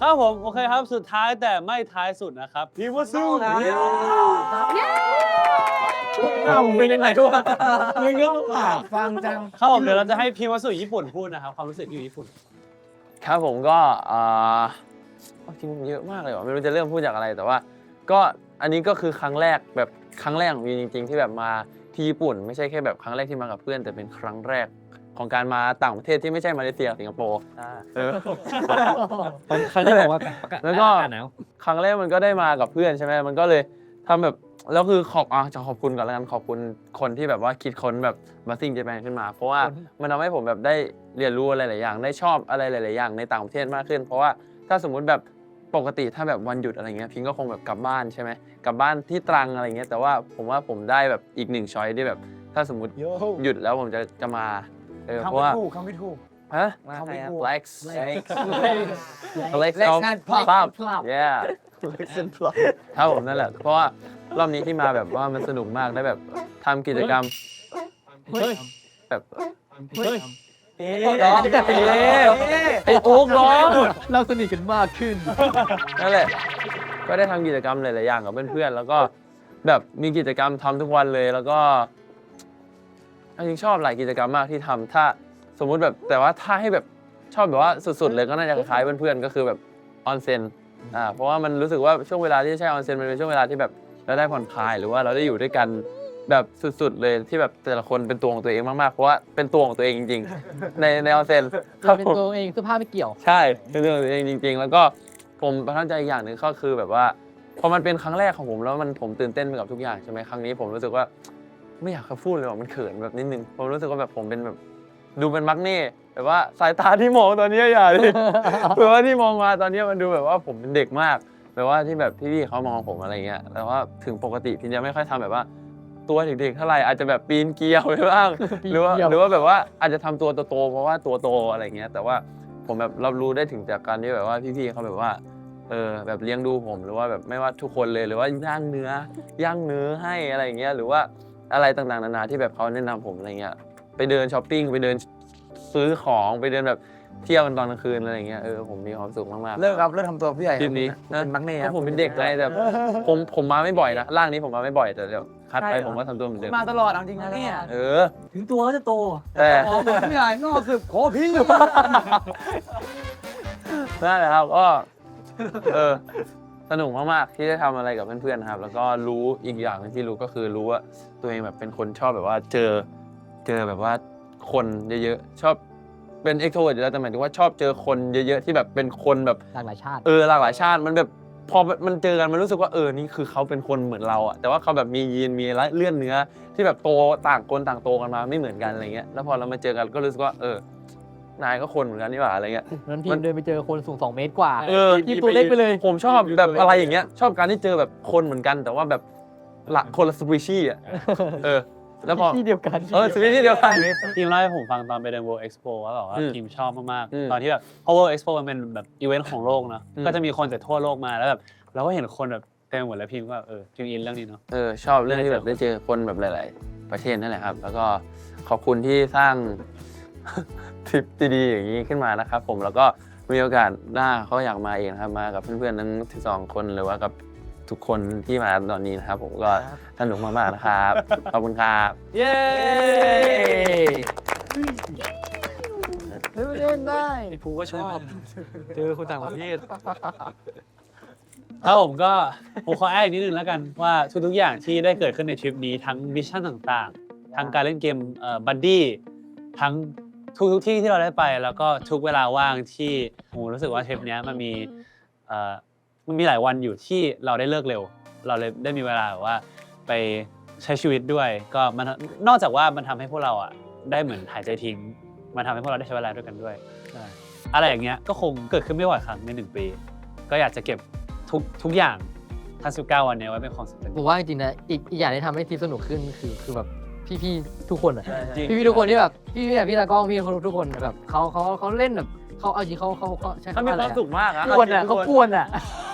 Speaker 1: ครับผมโอเคครับสุดท้ายแต่ไม่ท้ายสุดนะครับพี่วัสดุ
Speaker 2: เป็นยังไงทุกคน
Speaker 7: ฟังจัง
Speaker 1: ครับผมเดี๋ยวเราจะให้พี่วัสดุญี่ปุ่นพูดนะครับความรู้สึกอยู่ญี่ปุ่น
Speaker 5: ครับผมก็จริงเยอะมากเลยว่ะไม่รู้จะเริ่มพูดจากอะไรแต่ว่าก็อันนี้ก็คือครั้งแรกแบบครั้งแรกของวีจริงๆที่แบบมาที่ญี่ปุ่นไม่ใช่แค่แบบครั้งแรกที่มากับเพื่อนแต่เป็นครั้งแรกของการมาต่างประเทศที่ไม่ใช่มาเลเซียกับสิงคโปร์
Speaker 6: ครั้งแรกบอกว่า
Speaker 5: แล้วก็ครั้งแรกมันก็ได้มากับเพื่อนใช่ไหมมันก็เลยทำแบบแล้วคือจะขอบคุณก่อนแล้วกันขอบคุณคนที่แบบว่าคิดค้นแบบบัสซิ่งเจแปนขึ้นมาเพราะว่ามันทำให้ผมแบบได้เรียนรู้อะไรหลายอย่างได้ชอบอะไรหลายๆอย่างในต่างประเทศมากขึ้น เพราะว่าถ้าสมมุติแบบปกติถ้าแบบวันหยุดอะไรเงี้ยพิงก็คงแบบกลับบ้านใช่ไหมกลับบ้านที่ตรังอะไรเงี้ยแต่ว่าผมว่าผมได้แบบอีก1ช้อยที่แบบถ้าสมมุติหยุดแล้วผมจะมาเพราะว่า
Speaker 8: คำไม่ถูก
Speaker 5: ฮะ
Speaker 6: มาใครครับ
Speaker 5: Flex Flex Pop yeah ครับผมนั่นแหละเพราะว่ารอบนี้ที่มาแบบว่ามันสนุกมากได้แบบทำกิจกรรมแบบไอโอ๊กร้อง
Speaker 3: เราสนิทกันมากขึ้น
Speaker 5: นั่นแหละก็ได้ทำกิจกรรมหลายๆอย่างกับเพื่อนๆแล้วก็แบบมีกิจกรรมทำทุกวันเลยแล้วก็จริงชอบหลายกิจกรรมมากที่ทำถ้าสมมุติแบบแต่ว่าถ้าให้แบบชอบแบบว่าสุดๆเลยก็น่าจะคล้ายๆเพื่อนๆก็คือแบบออนเซ็นเพราะว่ามันรู้สึกว่าช่วงเวลาที่ใช้ออนเซ็นมันเป็นช่วงเวลาที่แบบเราได้ผ่อนคลายหรือว่าเราได้อยู่ด้วยกันแบบสุดๆเลยที่แบบแต่ละคนเป็นตัวของตัวเองมากๆเพราะว่าเป็นตัวของตัวเองจริงๆในออนเซ็น
Speaker 3: เราเป็นตัวเองเสื้อผ้าไม่เกี่ยว
Speaker 5: ใช่เป็นตัวของตัวเองจริงๆ แล้วก็ผมประทับใจอย่างหนึ่งก็คือแบบว่า พอมันเป็นครั้งแรกของผมแล้วผมตื่นเต้นไปกับทุกอย่างใช่ไหมครั้งนี้ผมรู้สึกว่าไม่อยากจะพูดเลยว่ามันเขินแบบนิดนึงผมรู้สึกว่าแบบผมเป็นแบบดูเป็นมักเน่แบบว่าสายตาที่มองตอนนี้อย่าดิ แบบว่าที่มองมาตอนนี้มันดูแบบว่าผมเป็นเด็กมากแบบว่าที่แบบพี่ๆเขามองผมอะไรเงี้ยแต่ว่าถึงปกติพี่จะไม่ค่อยทำแบบว่าตัวเด็กๆเท่าไหร่อาจจะแบบปีนเกลียวไปบ้างหรือว่าแบบว่าอาจจะทำตัวโตๆเพราะว่าตัวโตอะไรเงี้ยแต่ว่าผมแบบรับรู้ได้ถึงจากการที่แบบว่าพี่ๆเขาแบบว่าแบบเลี้ยงดูผมหรือว่าแบบไม่ว่าทุกคนเลยหรือว่าย่างเนื้อให้อะไรเงี้ยหรือว่าอะไรต่างๆนานาที่แบบเขาแนะนำผมอะไรเงี้ยไปเดินช้อปปิ้งไปเดินซื้อของไปเดินแบบเที่ยวกันตอนกลางคืนอะไรเงี้ยผมมีความสุขมากๆ
Speaker 8: เลิกครับเลิกทำตัวผู้ใหญ่
Speaker 5: คลิปนี้
Speaker 8: เป็นมักเน่ครับ
Speaker 5: ผมเป็นเด็กไงแต่ผมมาไม่บ่อยนะร่างนี้ผมมาไม่บ่อยแต่เดี๋ยวคัดไปผมก็ทำตัวเหมือนเดิม
Speaker 8: มาตลอดเอาจริงนะเนี่ย
Speaker 3: ถึงตัวก็จะโต
Speaker 5: แต่
Speaker 8: ผู้ใหญ่นอกสึกขอพี่
Speaker 5: นั่นแหละครับก็สนุกมากๆที่ได้ทำอะไรกับเพื่อนๆนะครับแล้วก็รู้อีกอย่างหนึงที่รู้ก็คือรู้ว่าตัวเองแบบเป็นคนชอบแบบว่าเจอแบบว่าคนเยอะๆชอบเป็น extrovert อยู่แล้วแต่หมายถึงว่าชอบเจอคนเยอะๆที่แบบเป็นคนแบบ
Speaker 3: หลากหลายชาติ
Speaker 5: หลากหลายชาติมันแบบพอมันเจอกันมันรู้สึกว่านี่คือเขาเป็นคนเหมือนเราอะแต่ว่าเขาแบบมียีนมีเลื่อนเนื้อที่แบบโตต่างคนต่างโตกันมาไม่เหมือนกันอะไรเงี้ยแล้วพอเรามาเจอกันก็รู้สึกว่านายก็คนเหมือนกันนี่หว่าอะไรเงี้ย
Speaker 3: นั้นพี่เดินไปเจอคนสูง2 เมตรกว่า
Speaker 5: ที่
Speaker 3: ตัวเล็กไปเลย
Speaker 5: ผมชอบแบบอะไรอย่างเงี้ยชอบการที่เจอแบบคนเหมือนกันแต่ว่าแบบคนละสปีชีส์อะแล้วพอ
Speaker 3: ที่เดียวกัน
Speaker 5: สปีชีส์เดียวกัน
Speaker 1: ทีมเล่าให้ผมฟังตอนไปเดิน World Expo ว่าแบบว่า
Speaker 5: อืม
Speaker 1: ทีมชอบมาก
Speaker 5: อืม
Speaker 1: ๆ ตอนที่แบบเพราะ World Expo มันเป็นแบบอีเวนต์ของโลกเนาะ
Speaker 5: อืม
Speaker 1: ก็จะมีคนจากทั่วโลกมาแล้วแบบเราก็เห็นคนแบบเต็มหมดแล้วพิมพ์ว่าพิมพ์อินเรื่องนี้เนาะ
Speaker 5: ชอบเรื่องที่แบบได้เจอคนแบบหลาย ๆ ประเทศนั่นแหละครับ แล้วก็ขอบคุณที่สร้าง ทริปดีๆอย่างนี้ขึ้นมานะครับผมแล้วก็มีโอกาสหน้าเขาอยากมาเองนะครับมากับเพื่อนๆทั้ง12 คนหรือว่ากับทุกคนที่มาตอนนี้นะครับผมก็สนุกมากๆนะครับ ขอบคุณครับ
Speaker 3: เย้
Speaker 7: เล่นได้
Speaker 2: ภูก็ชอบเจอคนต่างประเทศ
Speaker 1: ถ้าผมขอแอดอีกนิดนึงแล้วกันว่าทุกๆอย่างที่ได้เกิดขึ้นในทริปนี้ทั้งมิชชั่นต่างๆทั้งการเล่นเกมบัดดี้ทั้งทุกที่ที่เราได้ไปแล้วก็ทุกเวลาว่างที่ผมรู้สึกว่าทริปนี้มันมีหลายวันอยู่ที่เราได้เลิกเร็ว เราเลยได้มีเวลาแบบว่าไปใช้ชีวิตด้วยก็มันนอกจากว่ามันทำให้พวกเราอ่ะได้เหมือนหายใจทิ้งมันทำให้พวกเราได้ใช้เวลาด้วยกันด้วยอะไรอย่างเงี้ยก็คงเกิดขึ้นไม่บ่อยครั้งใน1 ปี ก็อยากจะเก็บทุกอย่างทั้ง19 วันนี้ไว้เป็นความทรงจำ
Speaker 3: ผมว่าจริงๆนะอีกอย่างที่ทำให้ทริปสนุกขึ้นคือแบบพี่ๆทุกคนอ่ะพี่ๆทุกคนที่แบบพี่ตากล้องพี่ทุกคนแบบเขาเล่นแบบเขาเอาจริงเขาใช้
Speaker 5: เขา
Speaker 3: คำ
Speaker 5: มี
Speaker 3: ว่าอะไร
Speaker 5: ความสุขมากนะ
Speaker 3: กวนอ่ะเขากวนอ่ะ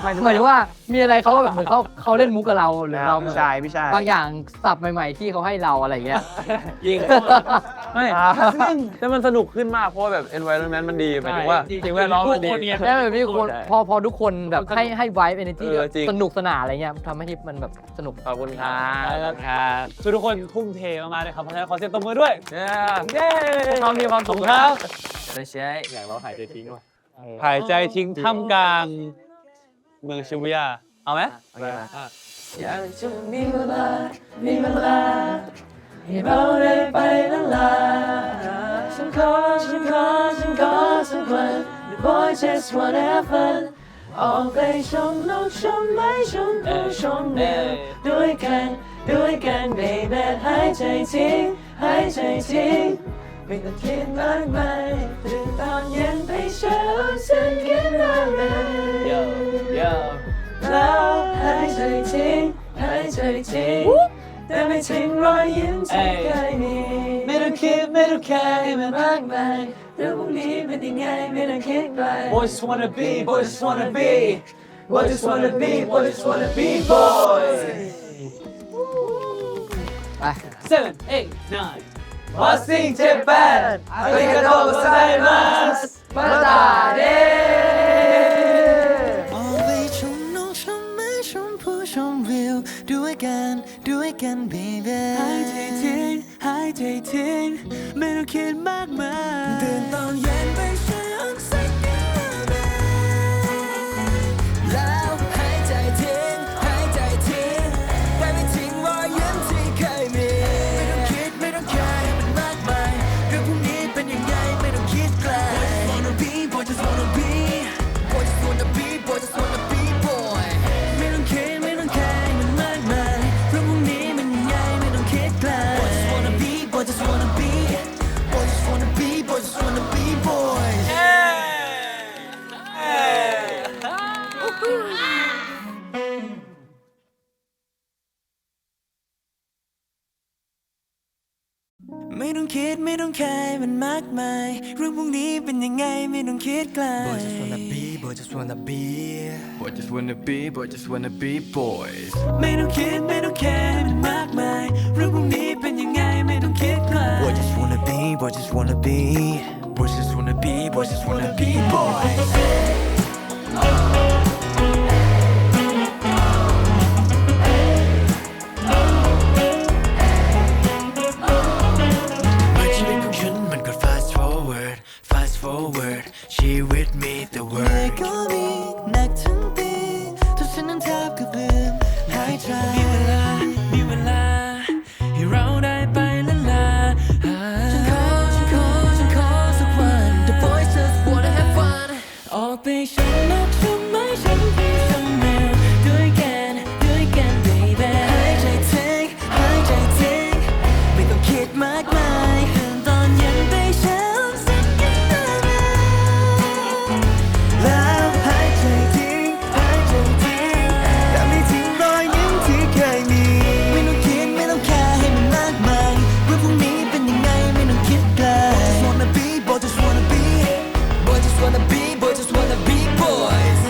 Speaker 3: หมายถึงว่ามีอะไรเขาแบบเหมือนเขาเล่นมุกกับเราหรือเรา
Speaker 4: พี่ชาย
Speaker 3: บางอย่างสับใหม่ๆที่เขาให้เราอะไรอย่างเงี้ย
Speaker 5: ยิงไม่แต่มันสนุกขึ้นมากเพราะว่าแบบ environment มันดีหมายถึงว่าสิ่งแวดล้อมมันดี
Speaker 3: แล้วแบบมีคนพอทุกคนแบบให้ไวฟ์เอเนจี
Speaker 5: จริง
Speaker 3: สนุกสนานอะไรเงี้ยทำให้ทริปมันแบบสนุก
Speaker 5: ขอบคุณครับ
Speaker 1: ทุกคนทุ่มเทมากๆเลยครับเพราะฉะนั้นขอเสียงตบมือด้วย
Speaker 5: เย้เรามีความสุข
Speaker 1: ครับ
Speaker 5: ไม่ใช่
Speaker 2: อย่างเราหายใจทิ้งว่ะ
Speaker 1: หายใจทิ้งท่ามกลางเมืองชิบูย่าเอาไหม
Speaker 7: อยากจะมีเวลาให้เราได้ไปละลาฉันขอสักวัน The boy just wanna have fun ออกไปชมนกชมไม้ชมผู้ชมวิวด้วยกัน baby หายใจทิ้งไม่ต้องคิดมากมายตื่นตอนเย็นไปเช้าฉันคิดมากมายแล้วหายใจทิ้งแต่ไม่ทิ้งรอยยิ้มที่เคยมีไม่ต้องคิดไม่ต้องแคร์ให้มันมากมายเรื่องพรุ่งนี้เป็นยังไงไม่ต้องคิดไป
Speaker 1: Boys just wanna be
Speaker 7: boys just wanna be boys just wanna be boys
Speaker 3: ไป
Speaker 1: 7 8 9
Speaker 7: Bossing Japan ありがとうございますまたね
Speaker 10: ออกไปชมนกชมไม้ชมผู้ชมวิวด้วยกัน baby หายใจทิ้งไม่ต้องคิดมากมายตื่นตอนเย็นไปใช้ออกซิเจนแล้วหายใจทิ้งแต่ไม่ทิ้งรอยยิ้มที่เคยมีไม่ต้องคิดไม่ต้องแคร์ให้มันมากมายเรื่องพรุ่งนี้เป็นยังไงไม่ต้องคิดไกล Boy just wanna be boy just wanna be boy ไม่ต้องคิด คิดไม่ต้องแคร์มันมากมายเรื่องพวกนี้เป็นยังไงไม่ต้องคิดไกล Boy just wanna be Boy just wanna be
Speaker 11: Boy just wanna be, boy just wanna be boys.
Speaker 10: ไม่ต้องคิดไม่ต้องแคร์มันมากมายเรื่องพวกนี้เป็นยังไงไม่ต้องคิดไกล
Speaker 11: Boy just wanna be, boy just wanna be. Boy just wanna be, boy just wanna be boys. My ชีวิตของฉันมันก็ fast forward, fast forward. ชีวิตมีแต่
Speaker 10: เหนื่อย
Speaker 11: word.
Speaker 10: ก็มีหนักทั้งปีทุกฉันนั้นแทบเกือบลืมหายใจมีเวลาให้เราได้ไปละลาฉันขอสักวัน The boys just wanna have fun ออกไปฉันนอกฉันไม่ฉันพี่ฉันแมวด้วยกันbaby หายใจทิ้งไม่ต้องคิดมากมายตอนเย็นไปเช้าสักกันได้ไหมแล้วหายใจทิ้งแต่ไม่ทิ้งรอยยิ้มที่เคยมีไม่ต้องคิดไม่ต้องแคร์ให้มันมากมายเรื่องพวกนี้เป็นยังไงไม่ต้องคิดไกล Boy just wanna be Boy just wanna be Boy just wanna be boys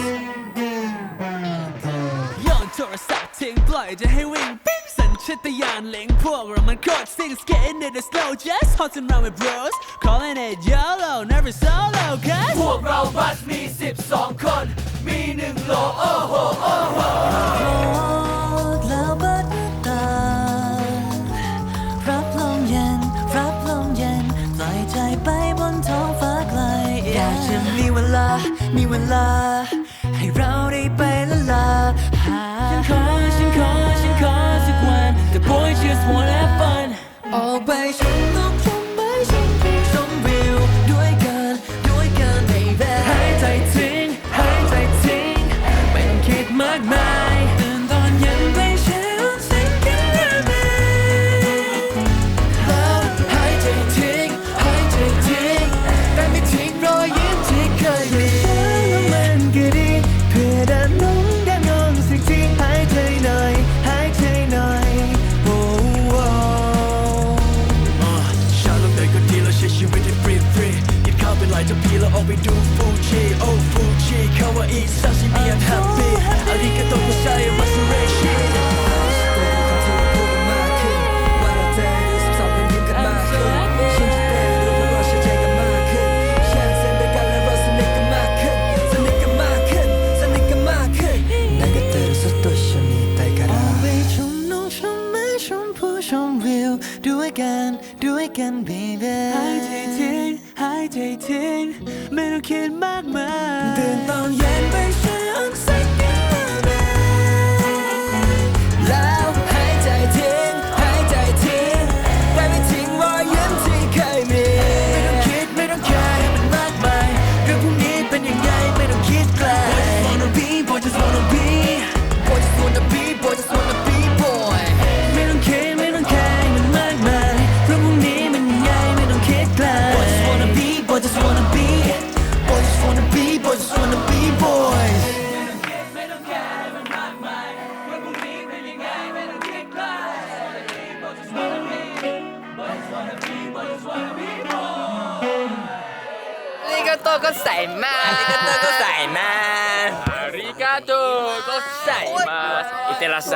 Speaker 10: ย้อนโทรศัพท์ทิ้งปล่อยจะให้วิ่งปิ๊งสัญชาตญาณเล็งพวกเรามันโคตรซิ่ง Skating in the slow just haunting around with bros Calling it YOLO never solo guys พวกเราบัสมี12 คนมี1โลโอ้โหแล้วบัดตารับลมเย็นปล่อยใจไปบนท้องฟ้าไกลอยากจะมีเวลาให้เราได้ไปละลาฉันขอสักวัน The boys just wanna have fun ออกไปชมนกชมไม้ชมวิวด้วยกัน baby หายใจทิ้งไม่ต้องคิดมากมายตื่นตอนเย็นไปเช้าสักกันได้ไหมแล้วหายใจทิ้งแต่ไม่ทิ้งรอยยิ้มที่เคยมีมันก็ดีเพื่อด้านน้องสักทีหายใจหน่อยโอ้
Speaker 11: ชาลงเดินก็ดีแล้วใช้ชีวิตให้ฟรีกินข้าวเป็นหลายจะพีแล้วออกไปดูฟูจิโอ้ฟูจิคาวาอิซาชิมิอันแฮปปี้อาริกาโตกุไซมาสุเรชิ
Speaker 10: ด้วยกัน baby หายใจทิ้งไม่ต้องคิดมากมายตื่นตอนเย็นไปเช้าสักกันได้ไหมแล้วหายใจทิ้งแต่ไม่ทิ้งรอยยิ้มที่เคยมีไม่ต้องคิดไม่ต้องแคร์ให้มันมากมายเรื่องพวกนี้เป็นยังไงไม่ต้องคิดไกล Boy just wanna be Boy just wanna be Boy just wanna be boy ไม่ต้องคิดไม่ต้องแคร์ให้มันมากมายเรื่องพวกนี้มันยังไงไม่ต้องคิดไกล Boy just wanna be Boy just wanna be Boy just wanna be Boy just wanna be boys ไม่ต้องแคร์ให้มันมากมายเรื่องพวกนี้เป็นยังไงไม่ต้องคิดไกล Boy just wanna be Boy just wanna be Boy just wanna be boys
Speaker 3: นี่ก็โตก็ใส่มา
Speaker 5: อาริกาโตก็ใส่มาอิเตลาไซ